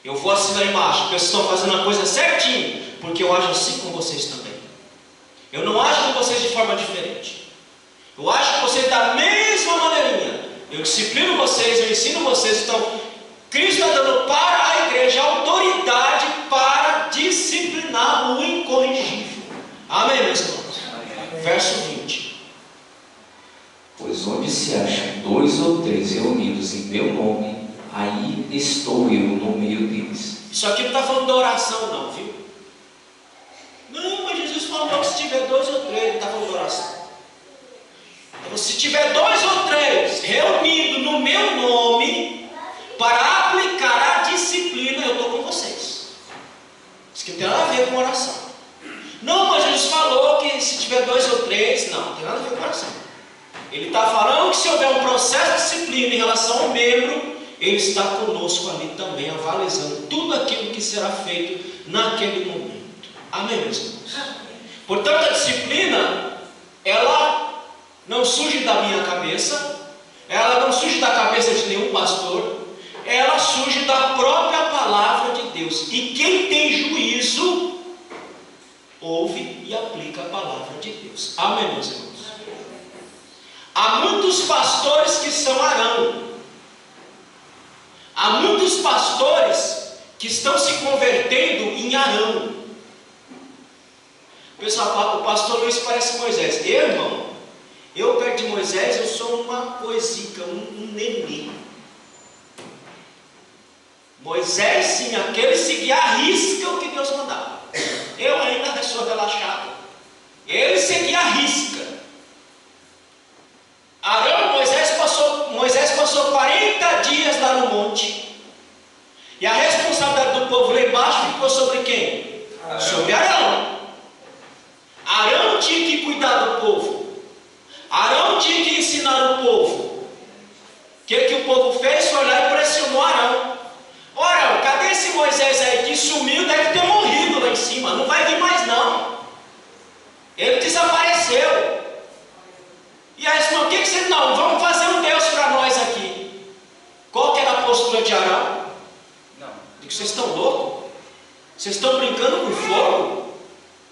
Eu vou assinar embaixo, porque vocês estão fazendo a coisa certinho, porque eu ajo assim com vocês também. Eu não ajo com vocês de forma diferente. Eu acho com vocês da mesma maneirinha. Eu disciplino vocês, eu ensino vocês. Então, Cristo está dando para a igreja autoridade para disciplinar o incorrigível. Amém, meus irmãos? Amém. Verso 20. Pois onde se acham 2 ou 3 reunidos em meu nome, aí estou eu no meio deles. Isso aqui não está falando da oração não, viu? Não, mas Jesus falou que se tiver 2 ou 3, ele está falando da oração. Então, se tiver 2 ou 3 reunidos no meu nome, para aplicar a disciplina, eu estou com vocês. Isso que não tem nada a ver com oração. Não, mas Jesus falou que se tiver 2 ou 3, não tem nada a ver com oração. Ele está falando que se houver um processo de disciplina em relação ao membro, Ele está conosco ali também, avalizando tudo aquilo que será feito naquele momento. Amém, meus irmãos? Portanto, a disciplina, ela não surge da minha cabeça, ela não surge da cabeça de nenhum pastor, ela surge da própria palavra de Deus. E quem tem juízo, ouve e aplica a palavra de Deus. Amém, meus irmãos? Há muitos pastores que são Arão. Há muitos pastores que estão se convertendo em Arão. Pessoal, o pastor Luiz parece Moisés. Eu, irmão, eu perto de Moisés, eu sou uma coisica, um nenê. Moisés, sim, aquele seguia à risca o que Deus mandava. Eu ainda sou relaxado. Ele seguia à risca. Arão, Moisés passou 40 dias lá no monte. E a responsabilidade do povo lá embaixo ficou sobre quem? Arão. Sobre Arão. Arão tinha que cuidar do povo. Arão tinha que ensinar o povo. O que o povo fez? Foi lá e pressionou Arão. Ô Arão, cadê esse Moisés aí que sumiu? Deve ter morrido lá em cima. Não vai vir mais não. Ele desapareceu. E aí, o que você... Não, vamos fazer um Deus para nós aqui. Qual que era a postura de Arão? Não. Digo, vocês estão loucos? Vocês estão brincando com fogo?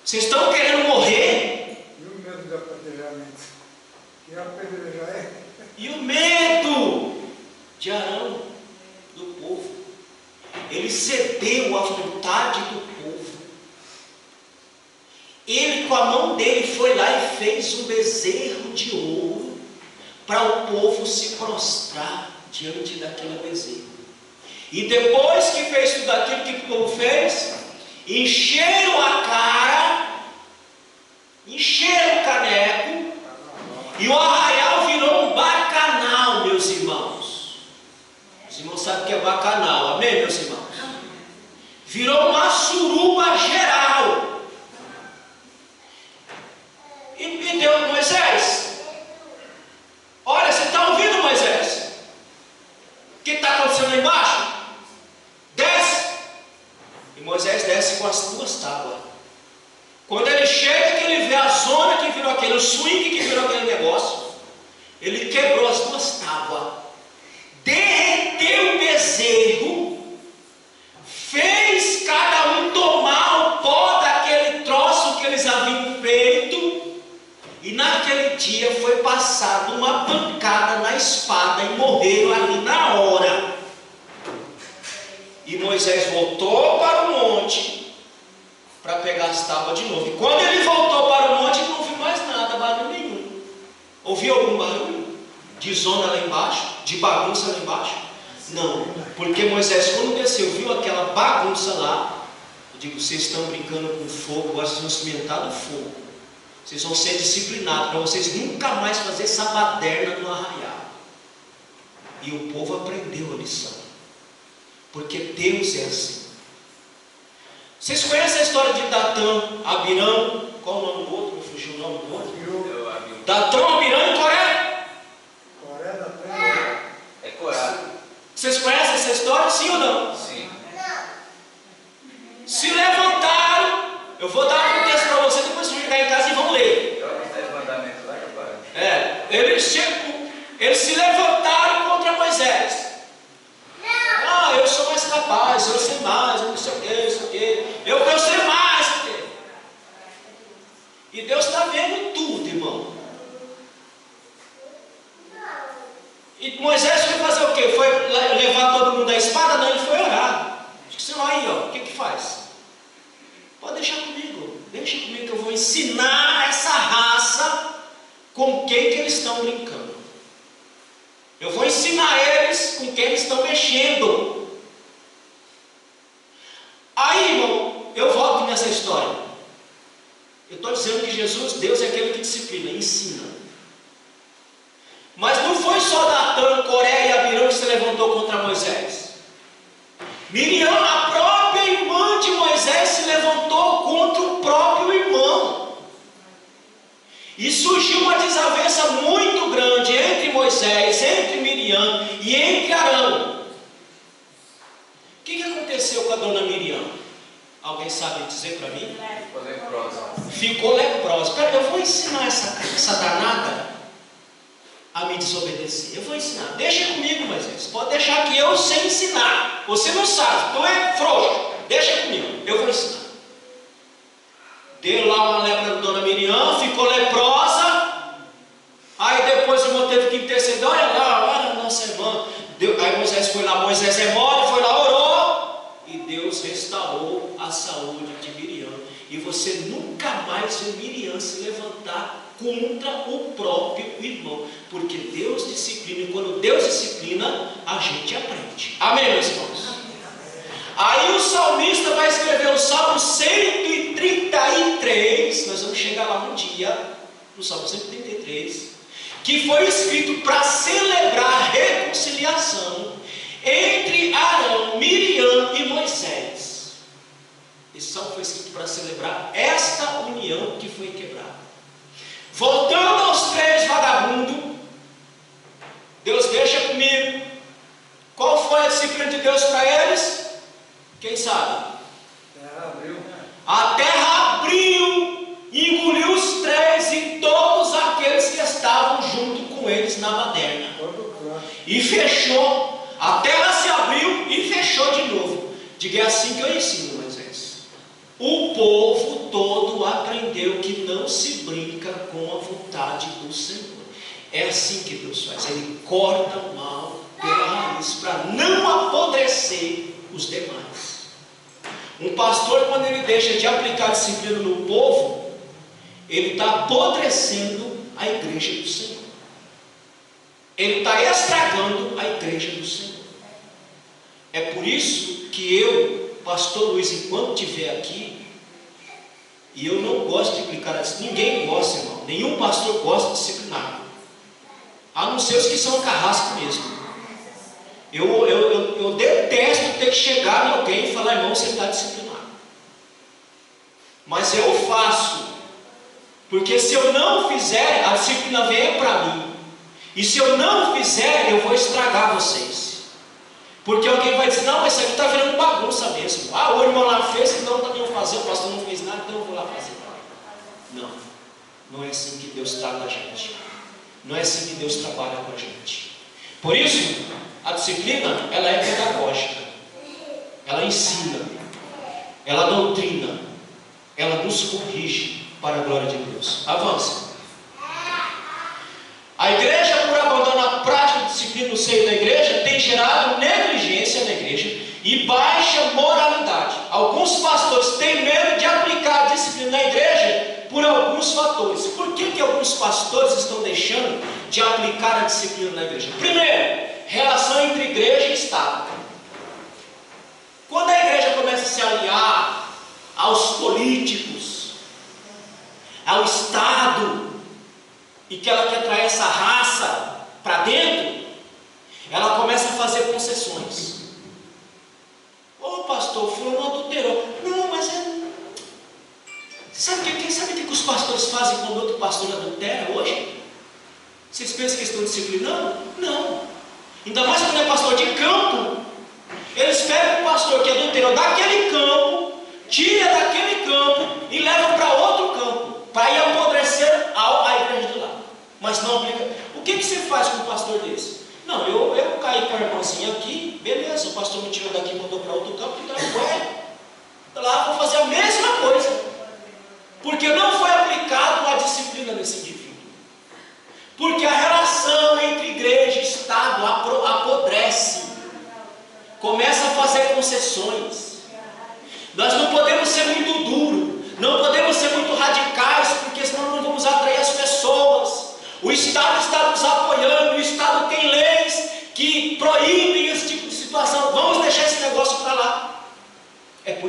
Vocês estão querendo morrer? E o medo do apedrejamento? Que apedrejar é? E o medo de Arão, do povo. Ele cedeu à vontade do povo. Ele, com a mão dele, foi lá e fez um bezerro de ouro para o povo se prostrar diante daquele bezerro. E depois que fez tudo aquilo que o povo fez, encheram a cara, encheram o caneco, e o arraial virou um bacanal, meus irmãos. Os irmãos sabem o que é bacanal, amém, meus irmãos? Virou uma suruba geral. E Deus, Moisés, olha, você está ouvindo, Moisés? O que está acontecendo lá embaixo? Desce. E Moisés desce com as 2 tábuas. Quando ele chega, que ele vê a zona que virou aquele, o swing que virou aquele negócio, ele quebrou as 2 tábuas, derreteu o bezerro, fez cada um tomar o pó daquele troço que eles haviam feito. E naquele dia foi passada uma pancada na espada e morreram ali na hora. E Moisés voltou para o monte para pegar as tábuas de novo. E quando ele voltou para o monte, não ouviu mais nada, barulho nenhum. Ouviu algum barulho? De zona lá embaixo? De bagunça lá embaixo? Não, porque Moisés, quando desceu, viu aquela bagunça lá. Eu digo, vocês estão brincando com fogo, agora vocês vão experimentar do fogo. Vocês vão ser disciplinados para vocês nunca mais fazer essa baderna no arraial. E o povo aprendeu a lição. Porque Deus é assim. Vocês conhecem a história de Datã, Abirão? Qual o nome do outro? Me fugiu o nome do outro. Datã, Abirão e Coré. Coré da terra. É Corá. Vocês conhecem essa história? Sim ou não? Sim. Se levantaram. Eu vou dar um texto para vocês, depois vocês vão chegar em casa e vão ler. Eles se levantaram contra Moisés. Ah, eu sou mais capaz, eu sei mais, eu não sei o que, eu sei o que. Eu sei mais. E Deus está vendo tudo, irmão. E Moisés foi fazer o quê? Foi levar todo mundo da espada? Não, ele foi orar. Acho que você vai aí, ó. O que faz? Pode deixa comigo que eu vou ensinar essa raça com quem que eles estão brincando. Eu vou ensinar eles com quem eles estão mexendo. Aí, irmão, eu volto nessa história. Eu estou dizendo que Jesus, Deus é aquele que disciplina, ensina. Mas não foi só Datã, Coré e Abirão que se levantou contra Moisés. Miriam, a própria irmã de Moisés, se levantou contra o próprio irmão. E surgiu uma desavença muito grande entre Moisés, entre Miriam e entre Arão. O que aconteceu com a dona Miriam? Alguém sabe dizer para mim? Ficou leprosa. Ficou leprosa. Cara, eu vou ensinar essa danada a me desobedecer. Eu vou ensinar. Deixa comigo, Moisés. Pode deixar que eu sei ensinar. Você não sabe, tu é frouxo. Deixa comigo, eu vou ensinar. Deu lá uma lepra da dona Miriam, ficou leprosa. Aí depois o irmão teve que interceder. Olha nossa irmã. Aí Moisés foi lá, Moisés é mole, foi lá, orou. E Deus restaurou a saúde de Miriam. E você nunca mais vê Miriam se levantar contra o próprio irmão. Porque Deus disciplina. E quando Deus disciplina, a gente aprende. Amém, meus irmãos? Aí o salmista vai escrever o Salmo 133. Nós vamos chegar lá um dia, no Salmo 133, que foi escrito para celebrar a reconciliação entre Arão, Miriam e Moisés. Esse salmo foi escrito para celebrar esta união que foi quebrada. Voltando aos 3 vagabundos, Deus deixa comigo. Qual foi a disciplina de Deus para eles? Quem sabe? A terra abriu e engoliu os 3 e todos aqueles que estavam junto com eles na baderna. E fechou. A terra se abriu e fechou de novo. Diga, é assim que eu ensino, Moisés. O povo todo aprendeu que não se brinca com a vontade do Senhor. É assim que Deus faz. Ele corta o mal pela raiz para não apodrecer os demais. Um pastor, quando ele deixa de aplicar disciplina no povo, ele está apodrecendo a igreja do Senhor. Ele está estragando a igreja do Senhor. É por isso que eu, pastor Luiz, enquanto estiver aqui, e eu não gosto de aplicar disciplina, ninguém gosta, irmão, nenhum pastor gosta de disciplinar, a não ser os que são carrasco mesmo. Eu detesto ter que chegar em alguém e falar, irmão, você está disciplinado. Mas eu faço, porque se eu não fizer, a disciplina vem para mim. E se eu não fizer, eu vou estragar vocês. Porque alguém vai dizer, não, mas isso aqui está virando bagunça mesmo. Ah, o irmão lá fez, então também eu vou fazer, o pastor não fez nada, então eu vou lá fazer. Não, não é assim que Deus trata a gente. Não é assim que Deus trabalha com a gente. Por isso, a disciplina, ela é pedagógica. Ela ensina, ela doutrina, ela nos corrige para a glória de Deus. Avança. A igreja, por abandonar a prática de disciplina no seio da igreja, tem gerado negligência na igreja e baixa moralidade. Alguns pastores têm medo de aplicar a disciplina na igreja por alguns fatores. Por que alguns pastores estão deixando de aplicar a disciplina na igreja? Primeiro, relação entre igreja e Estado. Quando a igreja começa a se alinhar aos políticos, ao Estado, e que ela quer trazer essa raça para dentro, ela começa a fazer concessões. Ô pastor, fulano adulterou. Não, mas sabe o que os pastores fazem quando outro pastor adultera hoje? Vocês pensam que estão disciplinando? Não. Ainda mais quando é pastor de campo. Eles pegam o pastor que adulterou daquele campo, tira daquele campo e levam para outro campo, para ir apodrecer a igreja de lá. Mas não aplica. O que você faz com um pastor desse? Não, eu caí com a irmãzinha aqui, beleza, o pastor me tirou daqui e mandou para outro campo, então lá vou fazer a mesma coisa. Porque não foi aplicado a disciplina desse indivíduo. Porque a relação entre igreja e Estado apodrece. Começa a fazer concessões. Nós não podemos ser muito duros, não podemos ser muito radicais, porque senão não vamos atrair as pessoas. O Estado está nos apoiando, o Estado tem leis,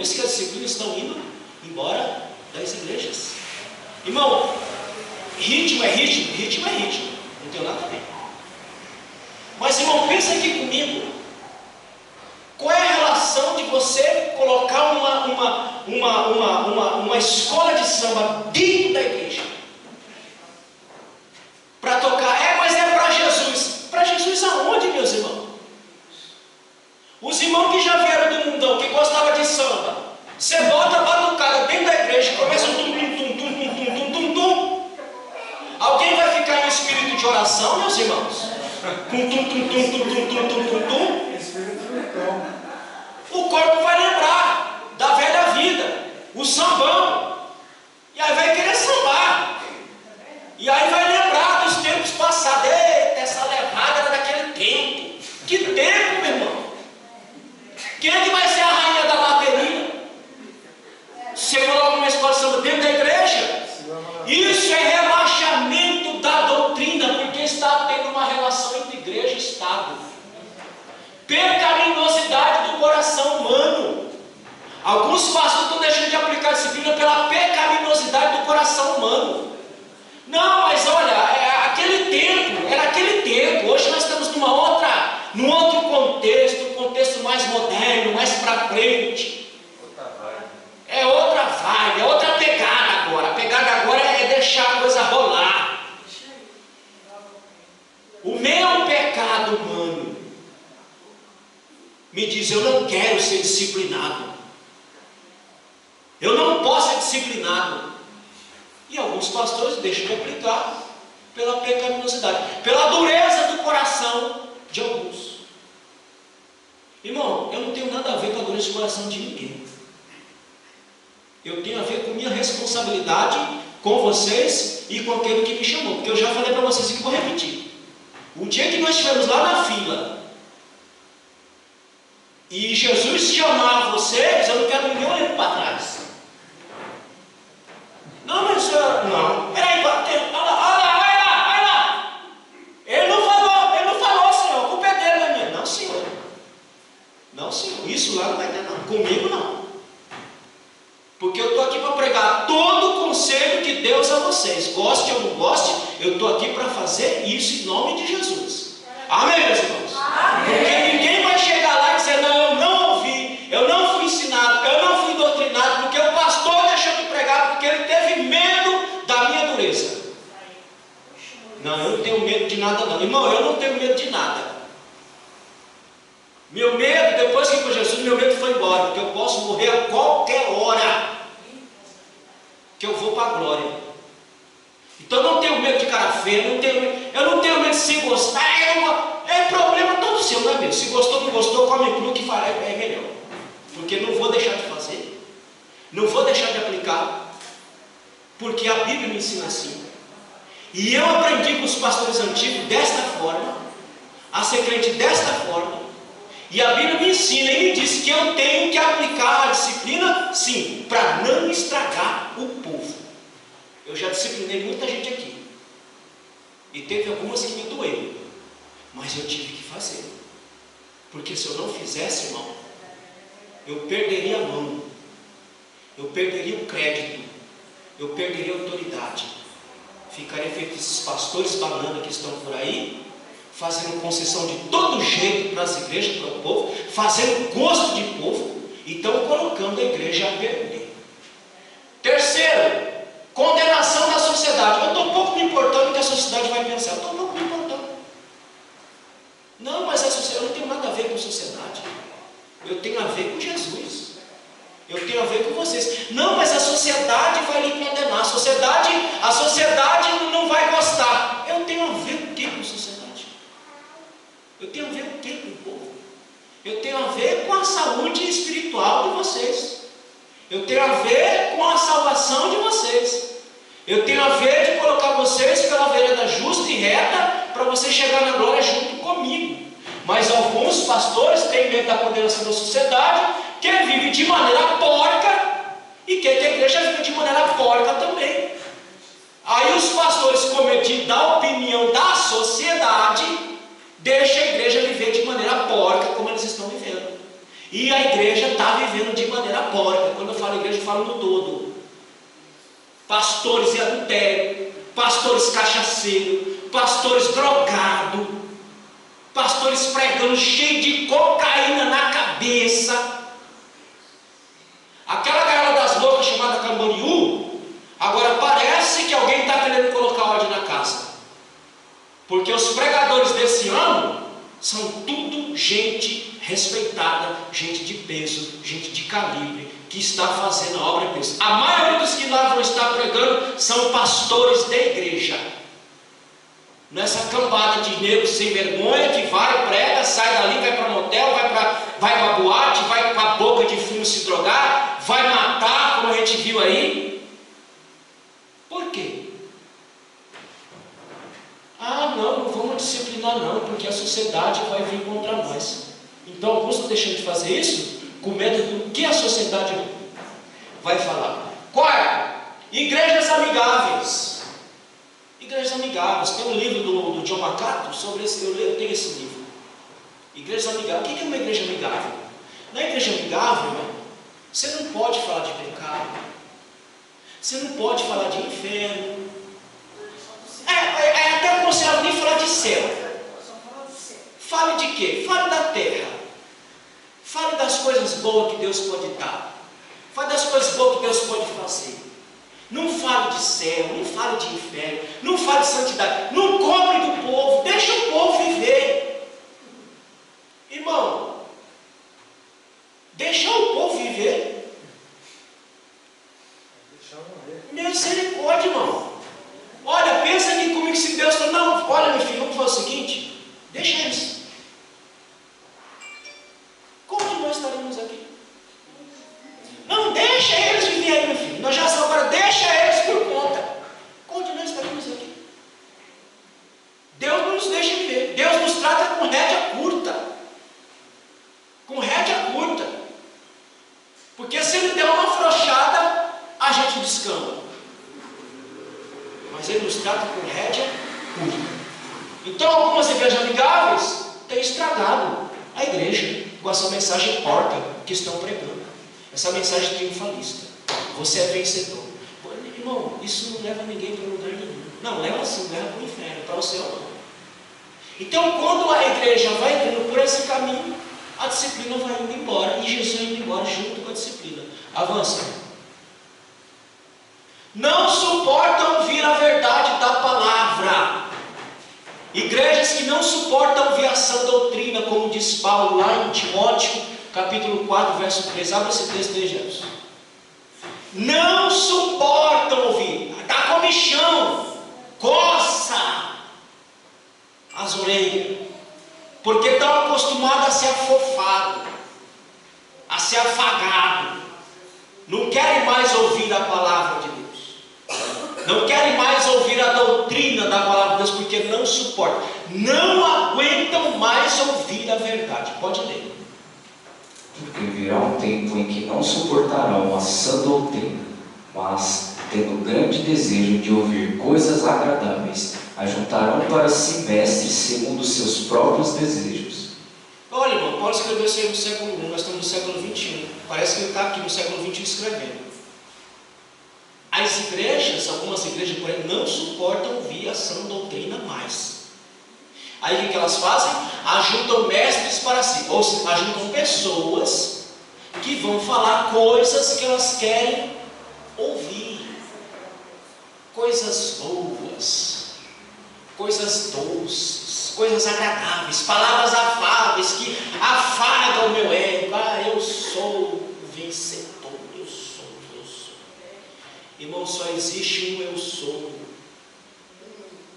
isso que a disciplina estão indo embora das igrejas. Irmão, ritmo é ritmo, ritmo é ritmo, não tem nada a ver. Mas, irmão, pensa aqui comigo. Qual é a relação de você colocar uma escola de samba dentro da igreja? Para tocar, mas é para Jesus. Para Jesus aonde, meus irmãos? Os irmãos que já vieram do mundão, que gostavam de samba, você bota a batucada dentro da igreja e começa um tum-tum-tum-tum-tum-tum-tum-tum. Alguém vai ficar em espírito de oração, meus irmãos? Tum-tum-tum-tum-tum-tum-tum-tum. O corpo vai lembrar da velha vida, o sambão, e aí vai querer sambar, e aí vai lembrar dos tempos passados. Eita, essa levada era daquele tempo. Que tempo, meu irmão? Quem é que vai ser a rainha da bateria? Você coloca uma escola de samba dentro da igreja? Isso é relaxamento da doutrina, porque está tendo uma relação entre igreja e Estado. Pecaminosidade do coração humano. Alguns pastores estão deixando de aplicar a disciplina pela pecaminosidade do coração humano. Não, mas olha, era aquele tempo. Hoje nós estamos num outro contexto, um contexto mais moderno, mais para frente. É outra vibe, é outra pegada agora. A pegada agora é deixar a coisa rolar. O meu pecado humano me diz: eu não quero ser disciplinado, eu não posso ser disciplinado. E alguns pastores deixam de aplicar pela pecaminosidade, pela dureza do coração de alguns. Irmão, eu não tenho nada a ver com a dureza do coração de ninguém. Eu tenho a ver com minha responsabilidade com vocês e com aquele que me chamou, porque eu já falei para vocês e vou repetir. O dia que nós estivermos lá na fila e Jesus chamar vocês, eu não quero ninguém olhando para trás. Não, mas senhor, não. Peraí, olha lá. Ele não falou, Senhor. A culpa é dele, não é minha. Não, Senhor. Não, Senhor. Isso lá não vai ter, não. Comigo, não. Porque eu estou aqui para pregar todo o conselho de Deus a vocês. Goste ou não goste, eu estou aqui para fazer isso em nome de Jesus. Amém, meus irmãos? Amém. Porque ninguém vai chegar lá e dizer: não, eu não ouvi, eu não fui ensinado, eu não fui doutrinado, porque o pastor deixou de pregar, porque ele teve medo da minha dureza. Não, eu não tenho medo de nada, não. Irmão, eu não tenho medo de nada. Meu medo, depois que foi Jesus, meu medo foi embora, porque eu posso morrer a qualquer hora, que eu vou para a glória. Então eu não tenho medo de cara feia, eu não tenho medo de se gostar. É problema todo seu, não é mesmo? Se gostou, não gostou, come cru, que fará é melhor. Porque não vou deixar de fazer, não vou deixar de aplicar, porque a Bíblia me ensina assim. E eu aprendi com os pastores antigos desta forma, a ser crente desta forma. E a Bíblia me ensina e me diz que eu tenho que aplicar a disciplina, sim, para não estragar o povo. Eu já disciplinei muita gente aqui, e teve algumas que me doeram, mas eu tive que fazer, porque se eu não fizesse, irmão, eu perderia a mão, eu perderia o crédito, eu perderia a autoridade, ficaria feito esses pastores banana que estão por aí, fazendo concessão de todo jeito para as igrejas, para o povo, fazendo gosto de povo, e estão colocando a igreja a perder. Terceiro, condenação da sociedade. Eu estou pouco me importando o que a sociedade vai pensar, eu estou pouco me importando. Não, mas a sociedade, eu não tenho nada a ver com a sociedade, eu tenho a ver com Jesus, eu tenho a ver com vocês. Não, mas a sociedade vai lhe condenar, a sociedade não vai gostar. Eu tenho a ver com o que com a sociedade? Eu tenho a ver com o que com o povo? Eu tenho a ver com a saúde espiritual de vocês, eu tenho a ver com a salvação de vocês, eu tenho a ver de colocar vocês pela vereda justa e reta, para você chegar na glória junto comigo. Mas alguns pastores têm medo da condenação da sociedade, que vive de maneira porca, e quer que a igreja viva de maneira porca também. Aí os pastores, com medo da opinião da sociedade, deixam a igreja viver de maneira porca, como eles estão vivendo. E a igreja está vivendo de maneira na porta. Quando eu falo igreja, eu falo no todo. Pastores em adultério, pastores cachaceiros, pastores drogados, pastores pregando cheio de cocaína na cabeça. Aquela gaiola das loucas chamada Camboriú, agora parece que alguém está querendo colocar ordem na casa. Porque os pregadores desse ano são tudo gente respeitada, gente de peso, gente de calibre, que está fazendo a obra de Deus. A maioria dos que lá vão estar pregando são pastores da igreja. Nessa cambada de negros sem vergonha que vai, prega, sai dali, vai para motel, vai para boate, vai para a boca de fumo se drogar, vai matar, como a gente viu aí. Por quê? Ah, não vamos disciplinar não, porque a sociedade vai vir contra nós. Então alguns estão deixando de fazer isso com medo do que a sociedade vai falar. Quarto, igrejas amigáveis. Igrejas amigáveis. Tem um livro do John MacArthur sobre esse, eu tenho esse livro. Igrejas amigáveis. O que é uma igreja amigável? Na igreja amigável, irmão, você não pode falar de pecado. Você não pode falar de inferno. É até aconselhável nem falar de céu. Fale de quê? Fale da terra. Fale das coisas boas que Deus pode dar. Fale das coisas boas que Deus pode fazer. Não fale de céu, não fale de inferno, não fale de santidade. Não cobre do povo, deixa o povo viver. Irmão, deixa o povo viver. Misericórdia, irmão. Olha, pensa aqui comigo, se Deus fala, não, olha meu filho, vamos fazer o seguinte, deixa eles. Como nós estaremos aqui? Não, deixa eles viverem, meu filho. Nós já somos agora, deixa eles por conta. Onde nós estaremos aqui? Deus não nos deixa viver. Deus nos trata com rédea curta. Com rédea curta. Porque se Ele der uma afrouxada, a gente descamba. Mas Ele nos trata com rédea curta. Então algumas igrejas amigáveis têm estragado a igreja com essa mensagem porca que estão pregando. Essa mensagem triunfalista. Você é vencedor. Irmão, isso não leva ninguém para lugar nenhum. Não, leva sim, leva para o inferno, para o céu não. Então, quando a igreja vai entrando por esse caminho, a disciplina vai indo embora e Jesus vai indo embora junto com a disciplina. Avança. Não suportam ouvir a verdade da palavra. Igrejas que não suportam ouvir a sã doutrina, como diz Paulo lá em Timóteo, capítulo 4, verso 3. Abre esse texto aí, Jesus. Não suportam ouvir. Dá comichão. Coça as orelhas. Porque estão acostumados a ser afofados, a ser afagados. Não querem mais ouvir a palavra de Deus. Não querem mais ouvir a doutrina da palavra de Deus, porque não suportam. Não aguentam mais ouvir a verdade. Pode ler. Porque virá um tempo em que não suportarão a sã doutrina, mas, tendo grande desejo de ouvir coisas agradáveis, ajuntarão para si mestres segundo os seus próprios desejos. Olha, irmão, Paulo escreveu isso aí no século I, nós estamos no século XXI. Parece que ele está aqui no século XXI escrevendo. As igrejas, algumas igrejas, porém, não suportam ouvir a sã doutrina mais. Aí o que elas fazem? Ajuntam mestres para si, ou seja, ajuntam pessoas que vão falar coisas que elas querem ouvir. Coisas boas, coisas doces, coisas agradáveis, palavras afáveis que afagam o meu ego. Eu sou vencedor, eu sou. Irmão, só existe um eu sou,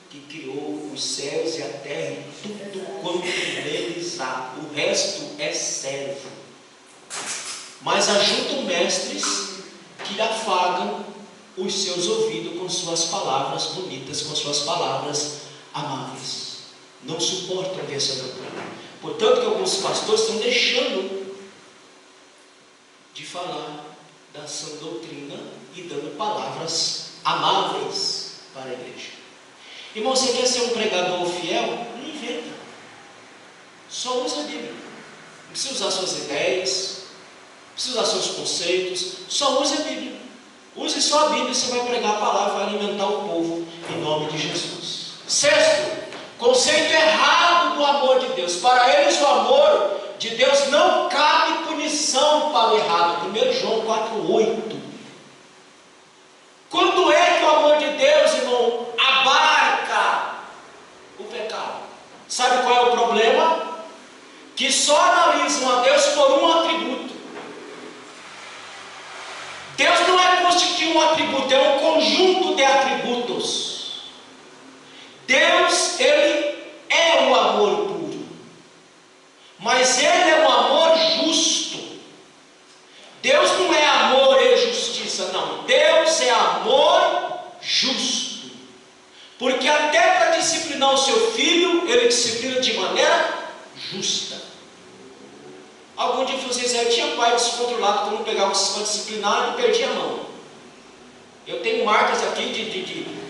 que criou os céus e a terra e tudo quanto neles há. O resto é servo. Mas ajuntam mestres que afagam os seus ouvidos com suas palavras bonitas, com suas palavras amáveis. Não suportam ver essa doutrina. Portanto, que alguns pastores estão deixando de falar da sã doutrina e dando palavras amáveis para a igreja. Irmão, você quer ser um pregador fiel? Não inventa. Só usa a Bíblia. Não precisa usar suas ideias. precisa usar seus conceitos, só use a Bíblia. Use só a Bíblia e você vai pregar a palavra, vai alimentar o povo em nome de Jesus. Sexto, conceito errado do amor de Deus. Para eles o amor de Deus não cabe punição para o errado. 1 João 4,8. Quando é que o amor de Deus, irmão, abarca o pecado? Sabe qual é o problema? Que só analisam a Deus por um atributo. Deus não é constituir um atributo, é um conjunto de atributos. Deus, Ele é o amor puro, mas Ele é um amor justo. Deus não é amor e justiça, não. Deus é amor justo. Porque até para disciplinar o seu filho, Ele disciplina de maneira justa. Algum de vocês aí tinha pai descontrolado, quando pegava para disciplinar e perdia a mão. Eu tenho marcas aqui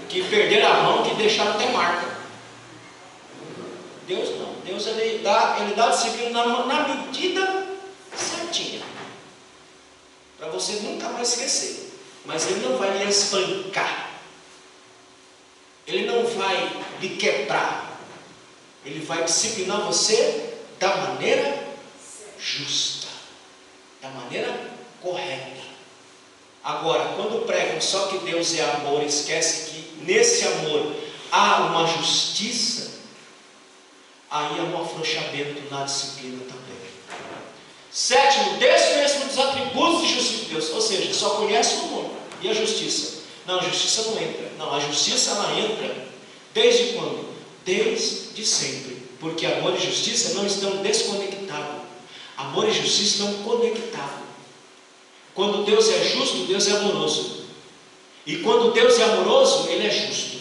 de perder a mão, que deixaram até marca. Deus não. Deus ele dá disciplina na medida certinha, para você nunca mais esquecer. Mas Ele não vai lhe espancar, Ele não vai lhe quebrar, Ele vai disciplinar você da maneira justa, da maneira correta. Agora, quando pregam só que Deus é amor, esquece que nesse amor há uma justiça, aí há um afrouxamento na disciplina também. Sétimo, desconhecimento dos atributos de justiça de Deus, ou seja, só conhece o amor e a justiça. Não, a justiça não entra. Não, a justiça ela entra desde quando? Desde sempre, porque amor e justiça não estão desconectados. Amor e justiça estão conectados. Quando Deus é justo, Deus é amoroso. E quando Deus é amoroso, Ele é justo.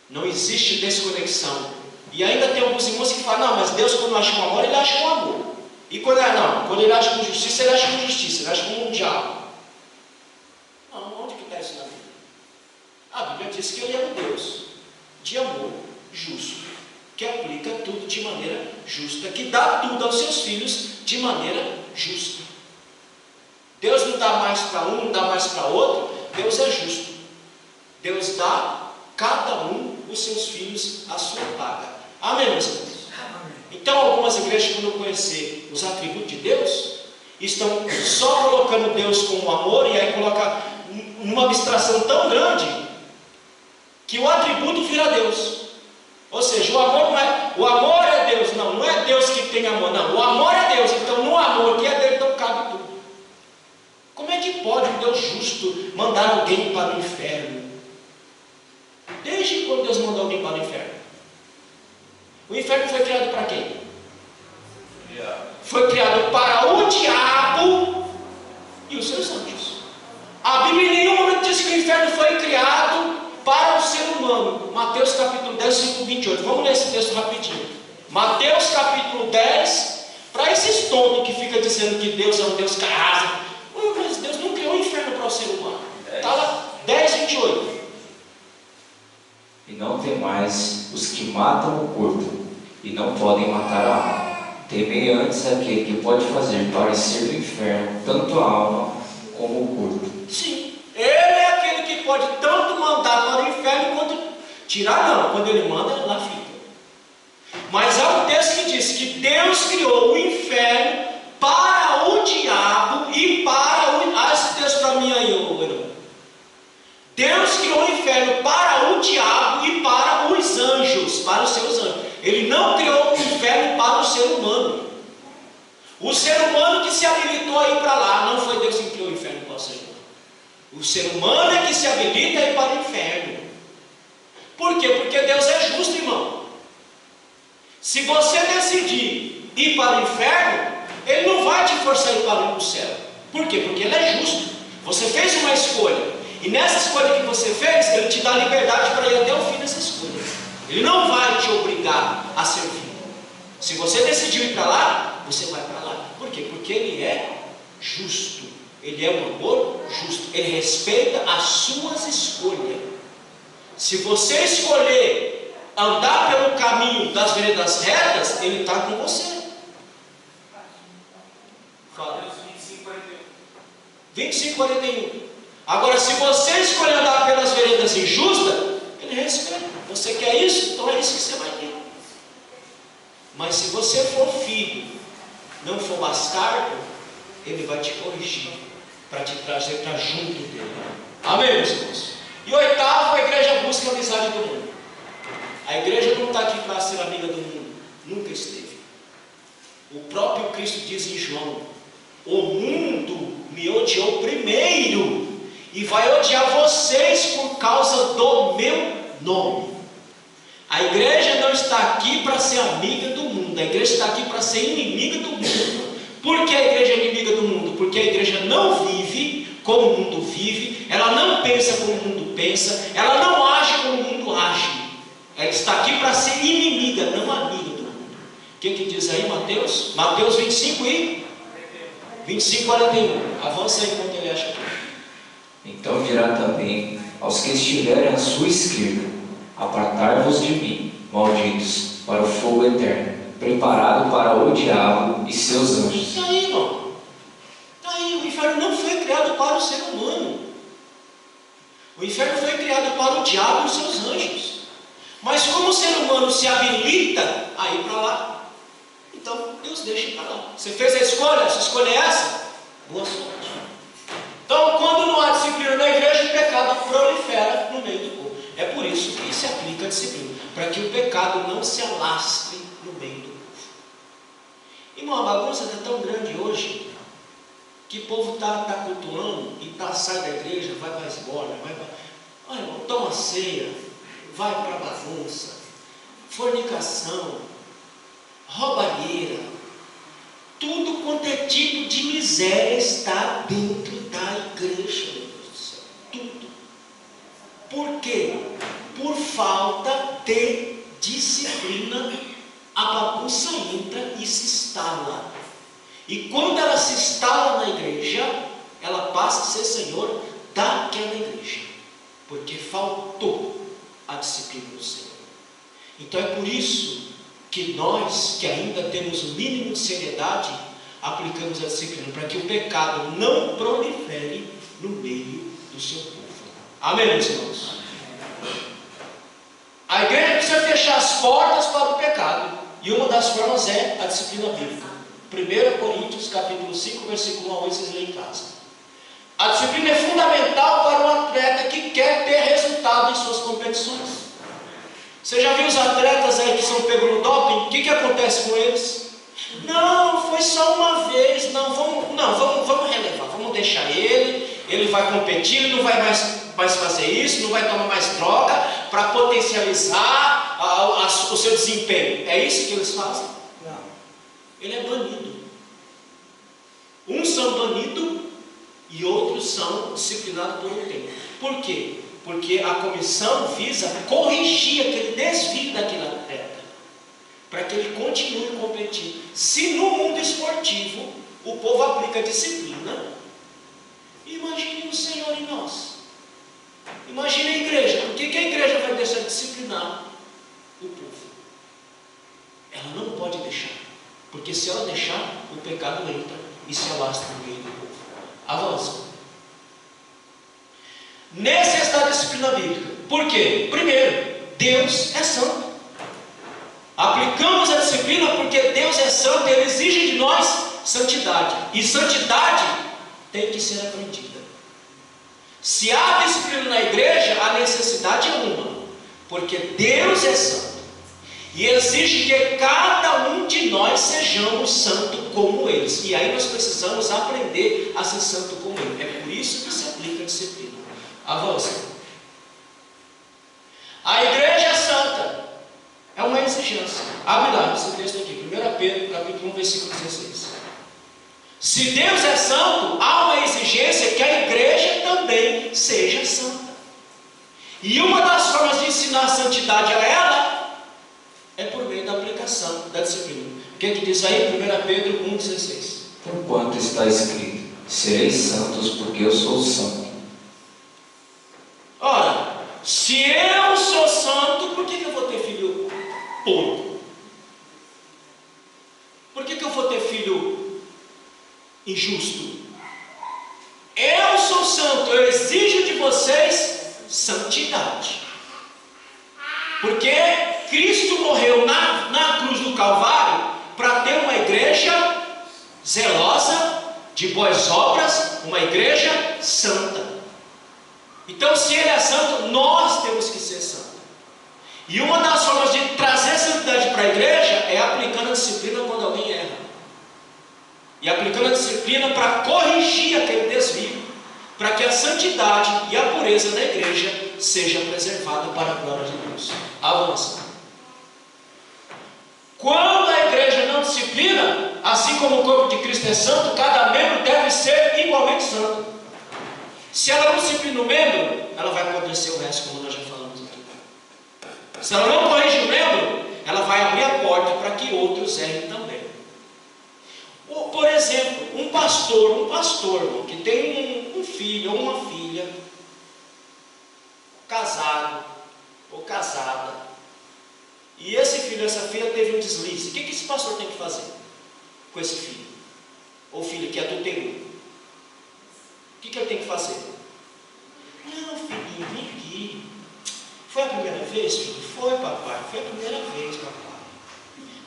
Não existe desconexão. E ainda tem alguns irmãos que falam, não, mas Deus quando age com amor, Ele age com amor. E quando Ele age com justiça, Ele age com justiça, Ele age com um diabo. Não, onde que está isso na Bíblia? A Bíblia diz que Ele é um Deus de amor justo, que aplica tudo de maneira justa, que dá tudo aos seus filhos de maneira justa. Deus não dá mais para um, não dá mais para outro. Deus é justo. Deus dá cada um os seus filhos a sua paga. Amém, meus irmãos? Então algumas igrejas, quando conhecer os atributos de Deus, estão só colocando Deus como amor, e aí coloca numa abstração tão grande que o atributo vira Deus. Ou seja, o amor é Deus. Não é Deus que tem amor, não. O amor é Deus. Então no amor que é dele, então cabe tudo. Como é que pode um Deus justo mandar alguém para o inferno? Desde quando Deus mandou alguém para o inferno? O inferno foi criado para quem? Foi criado para o diabo e os seus anjos. A Bíblia em nenhum momento diz que o inferno foi criado para o ser humano. Mateus capítulo 10, versículo 28. Vamos ler esse texto rapidinho. Mateus capítulo 10, para esses tontos que ficam dizendo que Deus é um Deus que arrasa. Mas Deus não criou o inferno para o ser humano. Está lá, 10, 28. E não temais os que matam o corpo, e não podem matar a alma. Temei antes aquele que pode fazer parecer do inferno tanto a alma como o corpo. Sim, Ele é aquele que pode tanto mandar para o inferno quanto tirar, não. Quando Ele manda, lá fica. Mas há um texto que diz que Deus criou o inferno para o diabo e para o... Ah, esse texto para mim aí, irmão. Deus criou o inferno para o diabo e para os anjos, para os seus anjos. Ele não criou o inferno para o ser humano. O ser humano que se habilitou a ir para lá, não foi Deus que criou o inferno para o ser humano. O ser humano é que se habilita a ir para o inferno. Por quê? Porque Deus é justo, irmão. Se você decidir ir para o inferno, Ele não vai te forçar a ir para o céu. Por quê? Porque Ele é justo. Você fez uma escolha. E nessa escolha que você fez, Ele te dá liberdade para ir até o fim dessa escolha. Ele não vai te obrigar a servir. Se você decidiu ir para lá, você vai para lá. Por quê? Porque Ele é justo. Ele é um amor justo. Ele respeita as suas escolhas. Se você escolher andar pelo caminho das veredas retas, Ele está com você. Fala. Deus me 25:41. Agora, se você escolher andar pelas veredas injustas, ele respeita. Você quer isso? Então é isso que você vai ter. Mas se você for filho, não for bastardo, ele vai te corrigir, para te trazer para junto dele. Amém, meus irmãos? E oitavo, a igreja busca a amizade do mundo. A igreja não está aqui para ser amiga do mundo. Nunca esteve. O próprio Cristo diz em João: o mundo me odiou primeiro e vai odiar vocês por causa do meu nome. A igreja não está aqui para ser amiga do mundo. A igreja está aqui para ser inimiga do mundo. Por que a igreja é inimiga do mundo? Porque a igreja não vive como o mundo vive, ela não pensa como o mundo pensa, ela não age como o mundo age. Ela está aqui para ser inimiga, não amiga do mundo. O que diz aí Mateus? Mateus 25:41. Avança aí enquanto ele acha aqui. Então dirá também aos que estiverem à sua esquerda: apartai-vos de mim, malditos, para o fogo eterno, preparado para o diabo e seus anjos. Está aí, irmão. Está aí. O inferno não foi criado para o ser humano. O inferno foi criado para o diabo e os seus anjos. Mas como o ser humano se habilita a ir para lá, então Deus deixa ir para lá. Você fez a escolha? Sua escolha é essa? Boa sorte. Então, quando não há disciplina na igreja, o pecado prolifera no meio do povo. É por isso que se aplica a disciplina, para que o pecado não se alastre no meio do povo. Irmão, a bagunça está tão grande hoje, que o povo está cultuando e sai da igreja, vai para a escola, olha, irmão, toma ceia, vai para a bagunça, fornicação, roubalheira, tudo quanto é tipo de miséria está dentro da igreja, meu Deus do céu, tudo. Por quê? Por falta de disciplina, a bagunça entra e se instala. E quando ela se instala na igreja, ela passa a ser senhor daquela igreja, porque faltou a disciplina do Senhor. Então é por isso que nós, que ainda temos o mínimo de seriedade, aplicamos a disciplina, para que o pecado não prolifere no meio do seu povo. Amém, meus irmãos? A igreja precisa fechar as portas para o pecado, e uma das formas é a disciplina bíblica. 1 Coríntios capítulo 5, versículo 1 a 8, vocês leem em casa. A disciplina é fundamental para um atleta que quer ter resultado em suas competições. Você já viu os atletas aí que são pegos no doping? O que acontece com eles? Não, foi só uma vez. Vamos relevar, vamos deixar ele vai competir, ele não vai mais fazer isso, não vai tomar mais droga para potencializar o seu desempenho. É isso que eles fazem? Não. Ele é banido. Uns são banidos e outros são disciplinados por um tempo. Por quê? Porque a comissão visa corrigir aquele desvio daquele atleta, para que ele continue competindo. Se no mundo esportivo o povo aplica disciplina, imagine o Senhor em nós. Imagine a igreja. Por que a igreja vai deixar de disciplinar o povo? Ela não pode deixar, porque se ela deixar, o pecado entra e se alastra no meio do povo. Avança. Nessa está a disciplina bíblica. Por quê? Primeiro, Deus é santo. Aplicamos a disciplina porque Deus é santo e Ele exige de nós santidade. E santidade tem que ser aprendida. Se há disciplina na igreja, a necessidade é uma, porque Deus é santo e exige que cada um de nós sejamos santo como eles. E aí nós precisamos aprender a ser santo como Ele. É por isso que se aplica a disciplina. Avança. A igreja é santa. É uma exigência. Abre lá esse texto aqui, 1 Pedro, capítulo 1, versículo 16. Se Deus é santo, há uma exigência que a igreja também seja santa. E uma das formas de ensinar a santidade a ela é por meio da aplicação da disciplina. O que diz aí? 1 Pedro 1,16. Porquanto está escrito: sereis santos, porque eu sou santo. Ora, se eu sou santo, por que eu vou ter filho porco? Por que eu vou ter filho injusto? santidade. Porque Cristo morreu na cruz do Calvário para ter uma igreja zelosa, de boas obras, uma igreja santa. Então, se Ele é santo, nós temos que ser santos. E uma das formas de trazer santidade para a igreja é aplicando a disciplina quando alguém erra. E aplicando a disciplina para corrigir aquele desvio, para que a santidade e a pureza da igreja seja preservada para a glória de Deus. Avança. Quando a igreja não disciplina, assim como o corpo de Cristo é santo, cada membro deve ser igualmente santo. Se ela não disciplina o membro, ela vai acontecer o resto, como nós já falamos aqui. Se ela não corrige o membro, ela vai abrir a porta para que outros errem também. Por exemplo, um pastor que tem um filho ou uma filha, casado ou casada, e esse filho ou essa filha teve um deslize. O que esse pastor tem que fazer com esse filho ou filha que adulterou? O que ele tem que fazer? Não, filhinho, vem aqui. Foi a primeira vez, filho? Foi, papai. Foi a primeira vez, papai.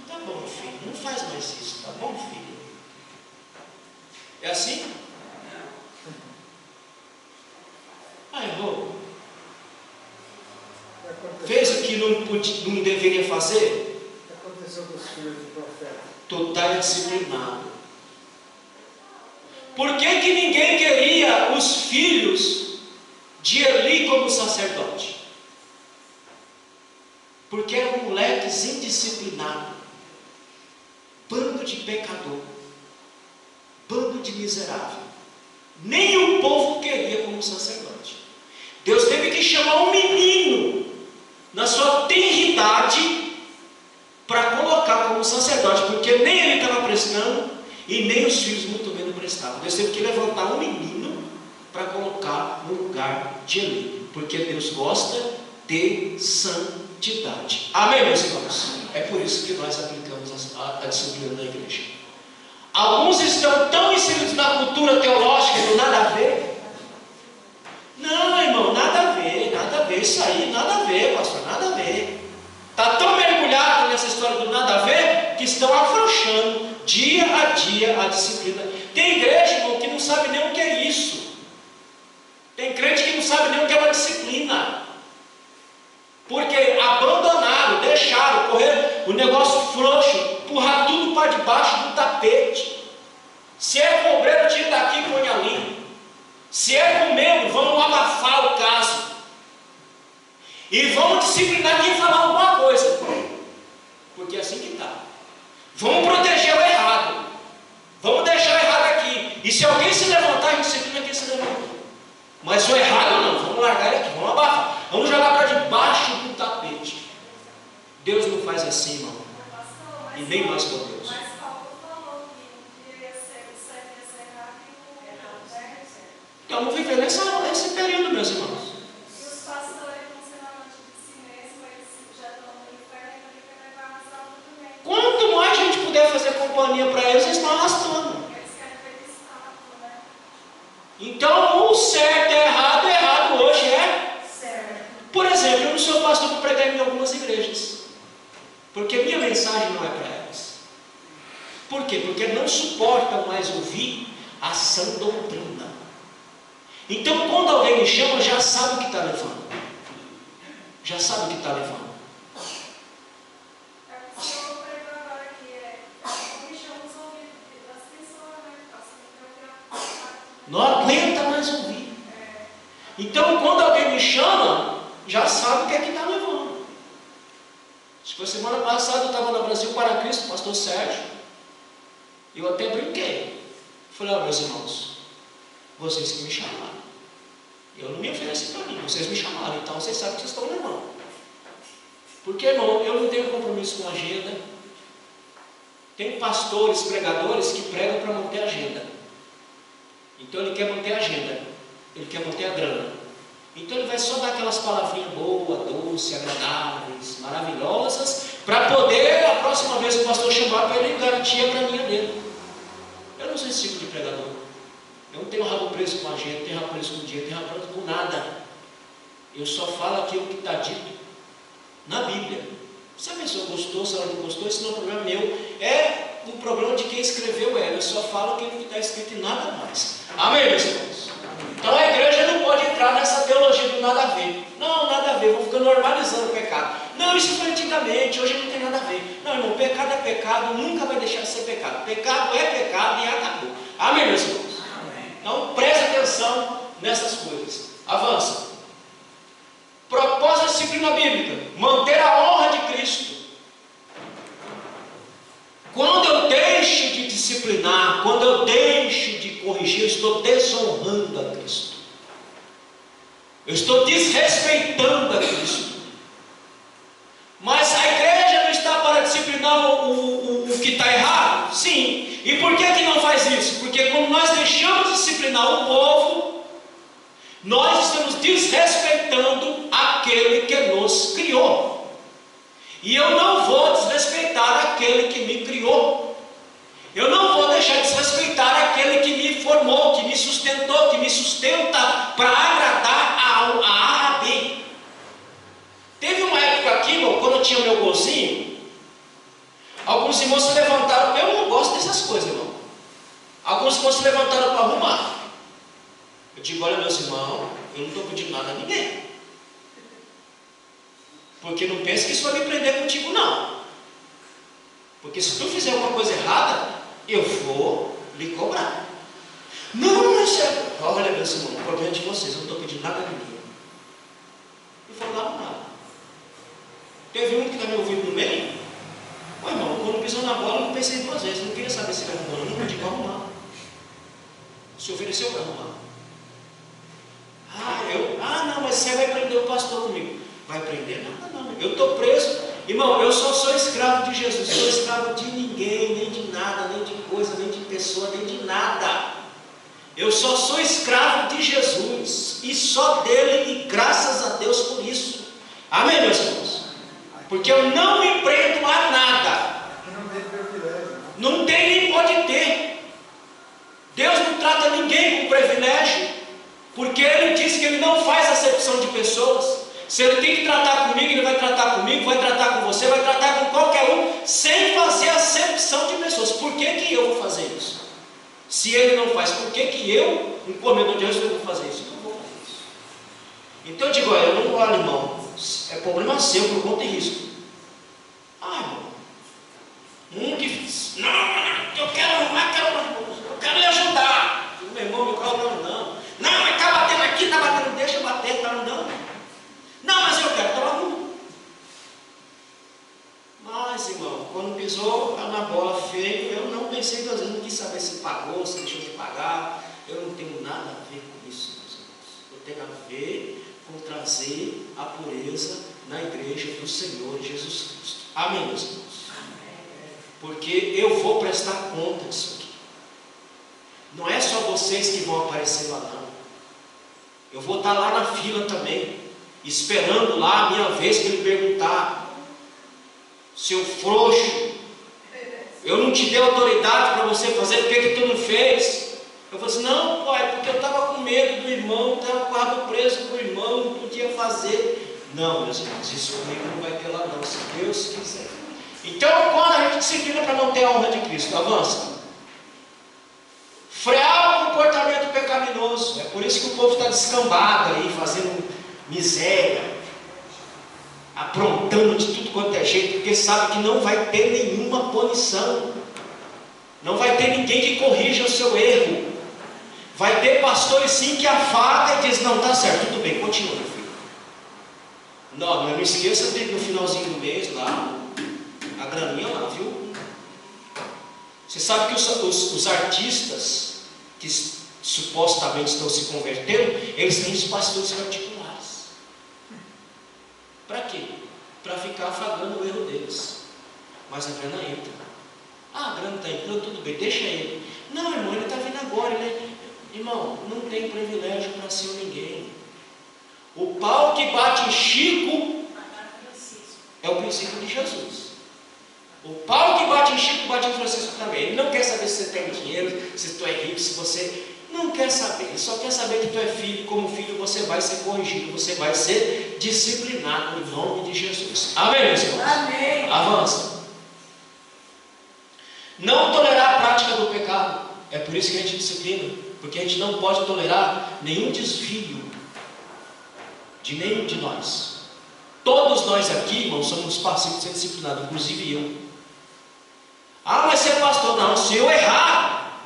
Tá bom, filho. Não faz mais isso, tá bom, filho? É assim? Errou. Fez o que não deveria fazer? Aconteceu com os filhos do profeta. Total disciplinado. Por que ninguém queria os filhos de Eli como sacerdote? Porque eram moleques indisciplinados, bando de pecador, bando de miserável. Nem o povo queria como sacerdote. Deus teve que chamar um menino na sua tenridade para colocar como sacerdote, porque nem ele estava prestando e nem os filhos muito menos prestavam. Deus teve que levantar um menino para colocar no lugar de Eli, porque Deus gosta de santidade. Amém, meus irmãos? É por isso que nós aplicamos a disciplina da igreja. Alguns estão tão inseridos na cultura teológica do nada a ver. Não, irmão, nada a ver, isso aí, nada a ver, pastor, nada a ver. Está tão mergulhado nessa história do nada a ver, que estão afrouxando dia a dia a disciplina. Tem igreja, irmão, que não sabe nem o que é isso. Tem crente que não sabe nem o que é uma disciplina. Porque abandonaram, deixaram correr o negócio frouxo, empurrar tudo para debaixo do tapete. Se é com obreiro, tira daqui e põe ali. Se é com membro, vamos abafar o caso. E vamos disciplinar quem falar alguma coisa. Porque é assim que está. Vamos proteger o errado. Vamos deixar o errado aqui. E se alguém se levantar, a gente disciplina quem se levantou. Mas o errado não, vamos largar ele aqui, vamos abafar. Vamos jogar para debaixo do tapete. Deus não faz assim, irmão. E nem nós podemos. Então, vamos viver nesse período, meus irmãos. E os pastores funcionando de si mesmo, eles já estão no inferno e querem levar mais alto também. Quanto mais a gente puder fazer companhia para eles, eles estão arrastando. Eles querem ver estátua, né? Então, o certo é errado, o errado hoje é Certo. Por exemplo, eu não sou pastor para pregar em algumas igrejas. Porque minha mensagem não é para elas. Por quê? Porque não suportam mais ouvir a sã doutrina. Então, quando alguém me chama, já sabe o que está levando. Já sabe o que está levando. É o que o senhor pregou agora aqui, me chama os ouvidos das pessoas, né? Não aguenta mais ouvir. Então, quando alguém me chama, já sabe o que é que está levando. Acho que foi semana passada, eu estava no Brasil para Cristo, pastor Sérgio. Eu até brinquei. Falei, meus irmãos, vocês que me chamaram. Eu não me ofereci para mim, vocês me chamaram, então vocês sabem o que vocês estão levando. Porque, irmão, eu não tenho compromisso com agenda. Tem pastores, pregadores que pregam para manter a agenda. Então ele quer manter a agenda, ele quer manter a grana. Então ele vai só dar aquelas palavrinhas boas, doces, agradáveis, maravilhosas, para poder, a próxima vez que o pastor chamar, para ele garantir a graninha dele. Eu não sou esse tipo de pregador. Eu não tenho rabo preso com agenda, não tenho rabo preso com dinheiro, não tenho rabo preso com nada. Eu só falo aquilo que está dito na Bíblia. Se a pessoa gostou, se ela não gostou, isso não é um problema meu. É o problema de quem escreveu ela. Eu só falo aquilo que está escrito e nada mais. Amém, meus irmãos? Então a igreja não pode entrar nessa teologia do nada a ver. Não, nada a ver, vou ficar normalizando o pecado. Não, isso foi antigamente, hoje não tem nada a ver. Não, irmão, pecado é pecado, nunca vai deixar de ser pecado. Pecado é pecado e acabou. Amém, meus irmãos? Então preste atenção nessas coisas. Avança. Propósito da disciplina bíblica: manter a honra de Cristo. Quando eu deixo de disciplinar, quando eu deixo de corrigir, eu estou desonrando a Cristo. Eu estou desrespeitando a Cristo. Mas a igreja não está para disciplinar o que está errado? Sim. E por que não faz isso? Porque quando nós deixamos de disciplinar o povo, nós estamos desrespeitando aquele que nos criou. E eu não vou desrespeitar aquele que me criou. Eu não vou deixar de desrespeitar aquele que me formou, que me sustentou, que me sustenta para agradar a B. Teve uma época aqui, irmão, quando eu tinha meu golzinho, alguns irmãos se levantaram. Eu não gosto dessas coisas, irmão. Alguns irmãos se levantaram para arrumar. Eu digo: olha, meus irmãos, eu não estou pedindo nada a ninguém. Porque não pense que isso vai me prender contigo, não. Porque se tu fizer alguma coisa errada, eu vou lhe cobrar. Não, mas olha, meus irmãos, o problema é de vocês, eu não estou pedindo nada a ninguém. E foi lá arrumar. Teve um que está me ouvindo no meio. Ô irmão, quando pisou na bola, eu não pensei duas vezes, eu não queria saber se ele arrumou, eu não pedi para arrumar. Se ofereceu para arrumar. Não, mas você vai prender o pastor comigo. Vai prender? Nada não. Eu estou preso. Irmão, eu só sou escravo de Jesus. Não sou escravo de ninguém, nem de nada, nem de coisa, nem de pessoa, nem de nada. Eu só sou escravo de Jesus. E só dele, e graças a Deus por isso. Amém, meus irmãos? Porque eu não me prendo a nada. Não tem privilégio. Não tem nem pode ter. Deus não trata ninguém com privilégio. Porque Ele diz que Ele não faz acepção de pessoas. Se Ele tem que tratar comigo, Ele vai tratar comigo, vai tratar com você, vai tratar com qualquer um, sem fazer acepção de pessoas. Por que eu vou fazer isso? Se Ele não faz, por que eu, um comedor de anjos, eu vou fazer isso? Eu não vou fazer isso. Então eu digo: olha, eu não vou, irmão, é problema seu, por conta e risco. Irmão, não, eu quero arrumar, eu quero lhe ajudar. Meu irmão, meu carro não. Não, mas está batendo aqui, está batendo, deixa eu bater, tá não. Não, mas eu quero, então arruma. Mas, irmão, quando pisou na bola feio, eu não pensei duas vezes, não quis saber se pagou, se deixou de pagar. Eu não tenho nada a ver com isso, meus irmãos. Eu tenho a ver com trazer a pureza na igreja do Senhor Jesus Cristo. Amém, meus irmãos? Porque eu vou prestar conta disso aqui. Não é só vocês que vão aparecer lá, não. Eu vou estar lá na fila também, esperando lá a minha vez para ele perguntar: seu frouxo, eu não te dei autoridade para você fazer, por que tu não fez? Eu falei assim: não, pai, porque eu estava com medo do irmão, estava com o rabo preso com o irmão, não podia fazer. Não, meus irmãos, isso comigo não vai ter lá não, se Deus quiser. Então, quando a gente disciplina para não ter a honra de Cristo, avança. Frear o comportamento pecaminoso. É por isso que o povo está descambado aí, fazendo miséria, aprontando de tudo quanto é jeito, porque sabe que não vai ter nenhuma punição. Não vai ter ninguém que corrija o seu erro. Vai ter pastores sim que afaga e diz: não, tá certo, tudo bem, continua, meu filho. Não esqueça de no finalzinho do mês lá, a graninha lá, viu? Você sabe que os artistas que supostamente estão se convertendo, eles têm os pastores particulares. Para quê? Para ficar afagando o erro deles. Mas a grana entra. A grana está entrando, tudo bem, deixa ele. Não, irmão, ele está vindo agora. Irmão, não tem privilégio para ser ninguém. O pau que bate em Chico é o princípio de Jesus. O pau que bate em Chico bate em Francisco também. Ele não quer saber se você tem dinheiro, se tu é rico, se você... Não quer saber, ele só quer saber que tu é filho, como filho você vai ser corrigido, você vai ser disciplinado em nome de Jesus. Amém, meus irmãos? Amém. Avança. Não tolerar a prática do pecado. É por isso que a gente disciplina, porque a gente não pode tolerar nenhum desvio de nenhum de nós. Todos nós aqui, irmãos, somos passíveis de ser disciplinados, inclusive eu. Ah, mas você é pastor. Não, se eu errar,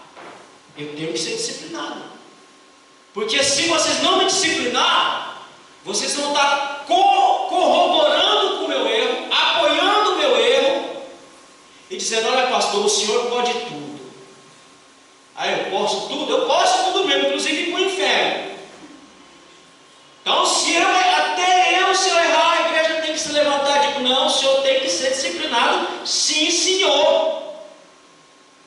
eu tenho que ser disciplinado. Porque se vocês não me disciplinar, vocês vão estar corroborando com o meu erro, apoiando o meu erro e dizendo: olha, pastor, o senhor pode tudo. Aí eu posso tudo? Eu posso tudo mesmo, inclusive com o inferno. Então, se eu errar, a igreja tem que se levantar e dizer: não, o senhor tem que ser disciplinado. Sim, senhor.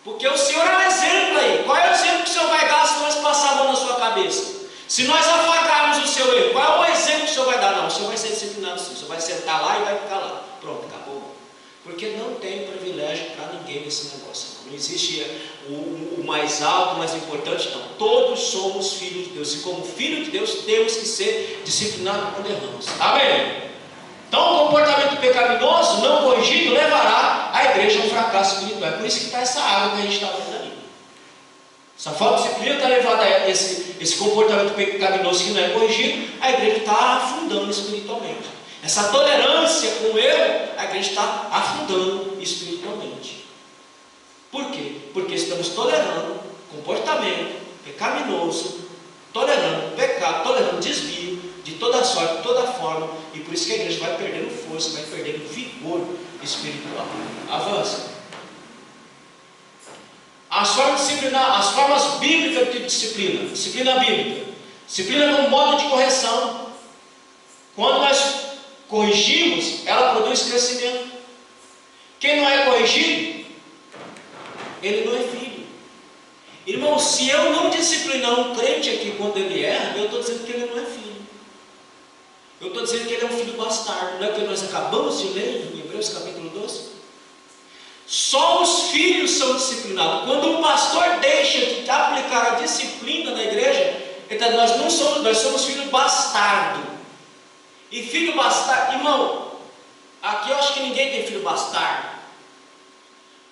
Porque o senhor é um exemplo aí. Qual é o exemplo que o senhor vai dar se nós passarmos a mão na sua cabeça? Se nós afagarmos o seu erro, qual é o exemplo que o senhor vai dar? Não, o senhor vai ser disciplinado sim. O senhor vai sentar lá e vai ficar lá. Pronto, acabou. Porque não tem privilégio para ninguém nesse negócio. Não existe o mais alto, o mais importante, não. Todos somos filhos de Deus. E como filho de Deus, temos que ser disciplinados quando erramos. Amém? Então, o comportamento pecaminoso, não corrigido, levará a igreja a um fracasso espiritual. É por isso que está essa água que a gente está vendo ali. Essa falta de disciplina está levando a esse comportamento pecaminoso que não é corrigido, a igreja está afundando espiritualmente. Essa tolerância com o erro, a igreja está afundando espiritualmente. Por quê? Porque estamos tolerando comportamento pecaminoso, tolerando pecado, tolerando desvio de toda sorte, de toda forma, e por isso que a igreja vai perdendo força, vai perdendo vigor espiritual. Avança. As formas disciplinar, as formas bíblicas de disciplina. Disciplina bíblica. Disciplina como modo de correção. Quando nós corrigimos, ela produz crescimento. Quem não é corrigido, ele não é filho. Irmão, se eu não disciplinar um crente aqui quando ele erra, eu estou dizendo que ele não é filho. Eu estou dizendo que ele é um filho bastardo. Não é o que nós acabamos de ler em Hebreus capítulo 12? Só os filhos são disciplinados. Quando um pastor deixa de aplicar a disciplina na igreja, então nós somos filhos bastardo. E filho bastardo, irmão, aqui eu acho que ninguém tem filho bastardo.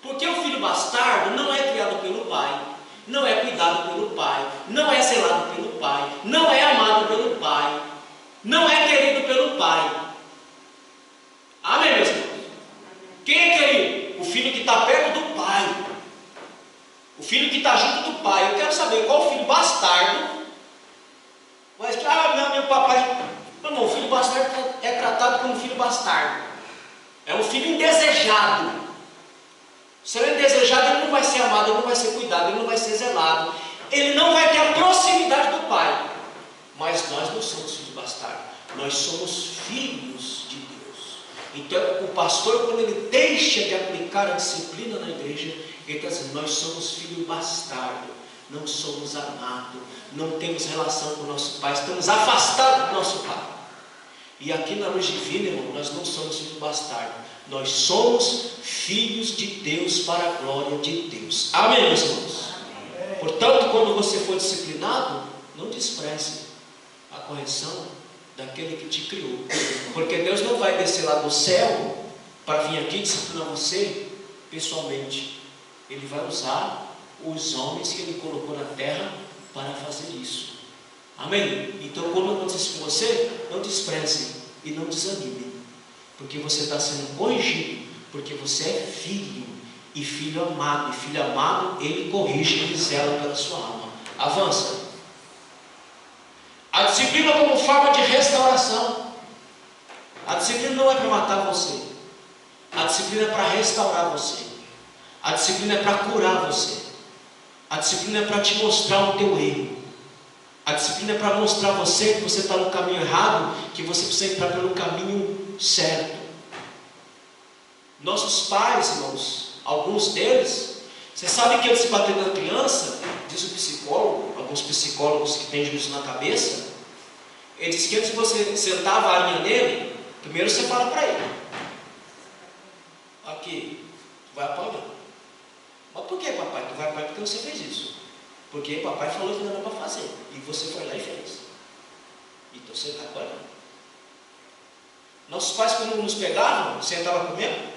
Porque o filho bastardo não é criado pelo pai, não é cuidado pelo pai, não é zelado pelo pai, não é amado pelo pai, não é querido pelo pai. Amém, meus irmãos? Quem é querido? O filho que está perto do pai, o filho que está junto do pai. Eu quero saber qual filho bastardo. Mas, meu papai. Meu irmão, o filho bastardo é tratado como filho bastardo. É um filho indesejado. Se ele é indesejado, ele não vai ser amado, ele não vai ser cuidado, ele não vai ser zelado, ele não vai ter a proximidade do pai. Mas nós não somos filhos bastardos, nós somos filhos de Deus. Então o pastor, quando ele deixa de aplicar a disciplina na igreja, ele está dizendo: nós somos filhos bastardos, não somos amados, não temos relação com o nosso pai, estamos afastados do nosso pai. E aqui na luz divina, irmão, nós não somos filhos bastardos, nós somos filhos de Deus para a glória de Deus. Amém, meus irmãos? Portanto, quando você for disciplinado, não despreze a correção daquele que te criou, porque Deus não vai descer lá do céu para vir aqui disciplinar você pessoalmente. Ele vai usar os homens que Ele colocou na terra para fazer isso. Amém? Então, quando acontecer isso com você, não despreze e não desanime, porque você está sendo corrigido, porque você é filho, e filho amado, Ele corrige, Ele zela pela sua alma. Avança. A disciplina como forma de restauração. A disciplina não é para matar você, a disciplina é para restaurar você, a disciplina é para curar você, a disciplina é para te mostrar o teu erro, a disciplina é para mostrar a você que você está no caminho errado, que você precisa entrar pelo caminho certo. Nossos pais, irmãos, alguns deles, você sabe que antes de bater na criança, diz o psicólogo, alguns psicólogos que têm juízo na cabeça, ele diz que antes de você sentar a varinha nele, primeiro você fala para ele: aqui, tu vai apanhar. Mas por que, papai? Tu vai apanhar porque você fez isso. Porque papai falou que não era para fazer. E você foi lá e fez. Então você está agora. Nossos pais, quando nos pegavam, sentavam comendo.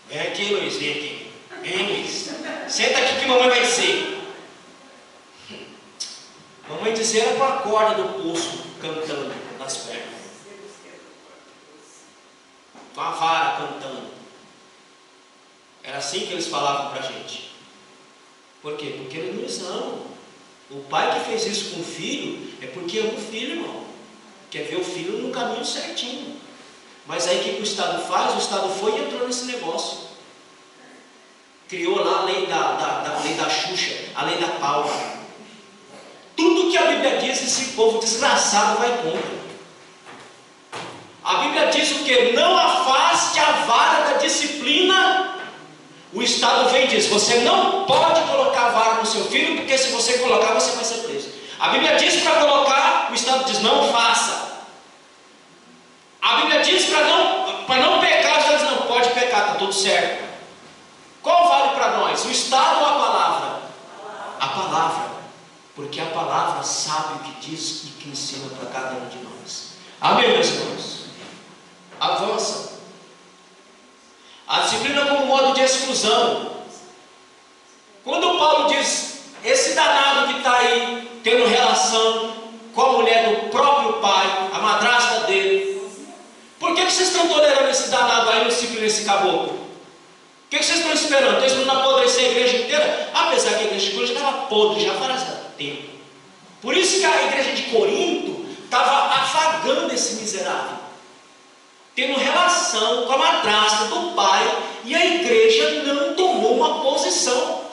Vem aqui, Luiz, vem aqui. Vem, Luiz. Senta aqui que mamãe vai dizer. Mamãe dizia era com a corda do pulso cantando nas pernas. Com a vara cantando. Era assim que eles falavam para a gente. Por quê? Porque eles nos amam. O pai que fez isso com o filho é porque ama o filho, irmão. Quer ver o filho no caminho certinho. Mas aí o que o Estado faz? O Estado foi e entrou nesse negócio. Criou lá a lei da lei da Xuxa, a lei da palma. Tudo que a Bíblia diz, esse povo desgraçado vai contra. A Bíblia diz o que? Não afaste a vara da disciplina. O Estado vem e diz, você não pode colocar a vara no seu filho, porque se você colocar, você vai ser preso. A Bíblia diz para colocar, o Estado diz, não faça. A Bíblia diz para não pecar, o Estado diz, não, pode pecar, está tudo certo. Qual vale para nós? O Estado ou a palavra? A palavra. Porque a palavra sabe o que diz e que ensina para cada um de nós. Amém, meus irmãos? Avança. A disciplina como modo de exclusão. Quando Paulo diz, esse danado que está aí tendo relação com a mulher do próprio pai, a madrasta dele, por que vocês estão tolerando esse danado aí, esse caboclo? O que vocês estão esperando? Estão esperando apodrecer a igreja inteira? Apesar que a igreja de Corinto já estava podre, já faz tempo. Por isso que a igreja de Corinto estava afagando esse miserável, tendo relação com a madrasta do pai, e a igreja não tomou uma posição.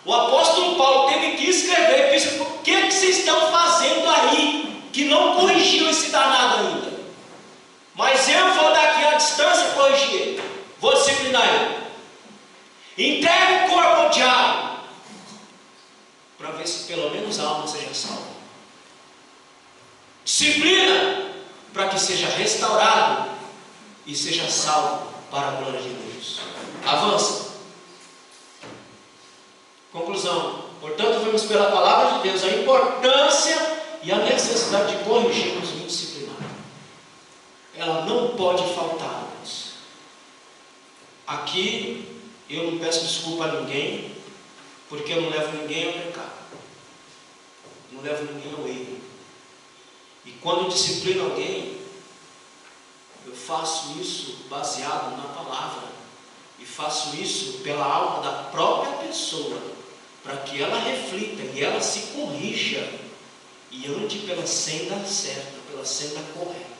O apóstolo Paulo teve que escrever, disse, o que vocês estão fazendo aí, que não corrigiu esse danado ainda? Mas eu vou daqui à distância corrigir ele, vou disciplinar ele. Entrega o corpo ao diabo, para ver se pelo menos a alma seja salva. Disciplina, para que seja restaurado e seja salvo para a glória de Deus. Avança. Conclusão. Portanto, vemos pela palavra de Deus a importância e a necessidade de corrigirmos o indisciplinado. Ela não pode faltar. Aqui eu não peço desculpa a ninguém, porque eu não levo ninguém ao pecado, não levo ninguém ao erro. E quando eu disciplino alguém, eu faço isso baseado na palavra, e faço isso pela alma da própria pessoa, para que ela reflita e ela se corrija e ande pela senda certa, pela senda correta.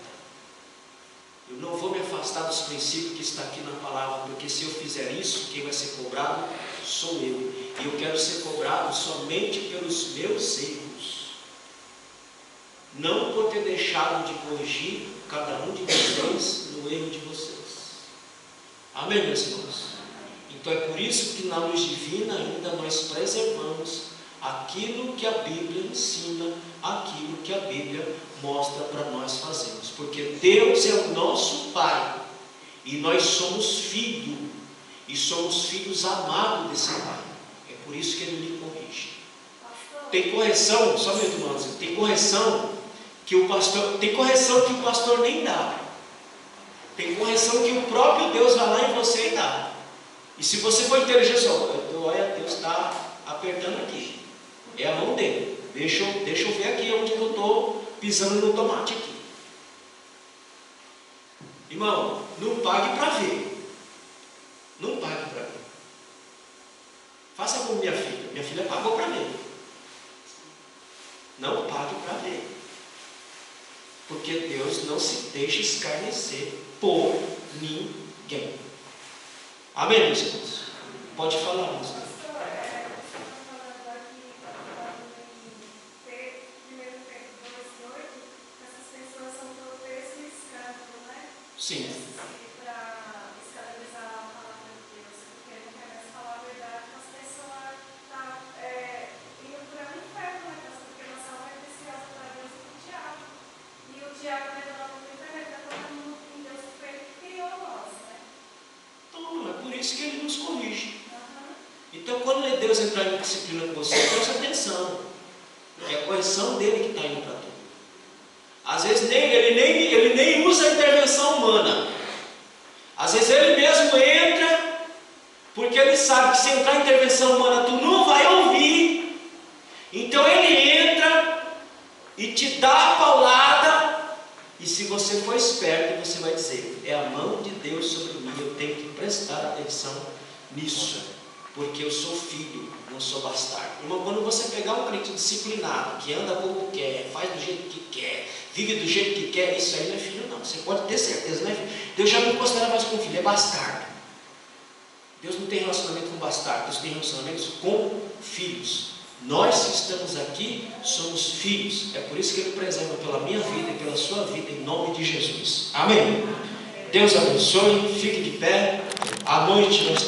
Eu não vou me afastar dos princípios que está aqui na palavra, porque se eu fizer isso, quem vai ser cobrado sou eu. E eu quero ser cobrado somente pelos meus erros, não por ter deixado de corrigir cada um de vocês no erro de vocês. Amém, meus irmãos? Então é por isso que na luz divina ainda nós preservamos aquilo que a Bíblia ensina, aquilo que a Bíblia mostra para nós fazermos, porque Deus é o nosso Pai, e nós somos filhos, e somos filhos amados desse Pai. É por isso que Ele me corrige. Tem correção, só mesmo, irmãos, tem correção que o pastor nem dá. Tem correção que o próprio Deus vai lá em você e dá. E se você for inteligente, olha, Deus está apertando aqui. É a mão dele. Deixa eu ver aqui onde eu estou pisando no tomate aqui. Irmão, não pague para ver. Não pague para ver. Faça como minha filha. Minha filha pagou para ver. Não pague para ver. Porque Deus não se deixa escarnecer por ninguém. Amém, meus irmãos? Pode falar, moça. Sim. Para escravizar a palavra de Deus, porque não quer mais falar a verdade, as pessoas estão indo para o inferno, né? Porque a nossa alma é preciosa para Deus e para o diabo. E o diabo vai dar uma internet, está colocando em Deus que criou nós, né? Então, é por isso que Ele nos corrige. E Então, quando Deus entrar em disciplina com você, preste atenção. É a correção dele que está indo para tu. Às vezes ele nem usa a intervenção humana. Às vezes ele mesmo entra, porque ele sabe que se entrar em intervenção humana tu não vai ouvir. Então ele entra e te dá a paulada. E se você for esperto, você vai dizer: é a mão de Deus sobre mim, eu tenho que prestar atenção nisso, porque eu sou filho, não sou bastardo. Irmão, quando você pegar um crente disciplinado, que anda como quer, faz do jeito que quer, vive do jeito que quer, isso aí não é filho não, você pode ter certeza, não é filho. Deus já não considera mais como filho, é bastardo. Deus não tem relacionamento com bastardo, Deus tem relacionamentos com filhos. Nós que estamos aqui somos filhos. É por isso que Ele preserva pela minha vida e pela sua vida, em nome de Jesus. Amém? Deus abençoe, fique de pé. À noite nós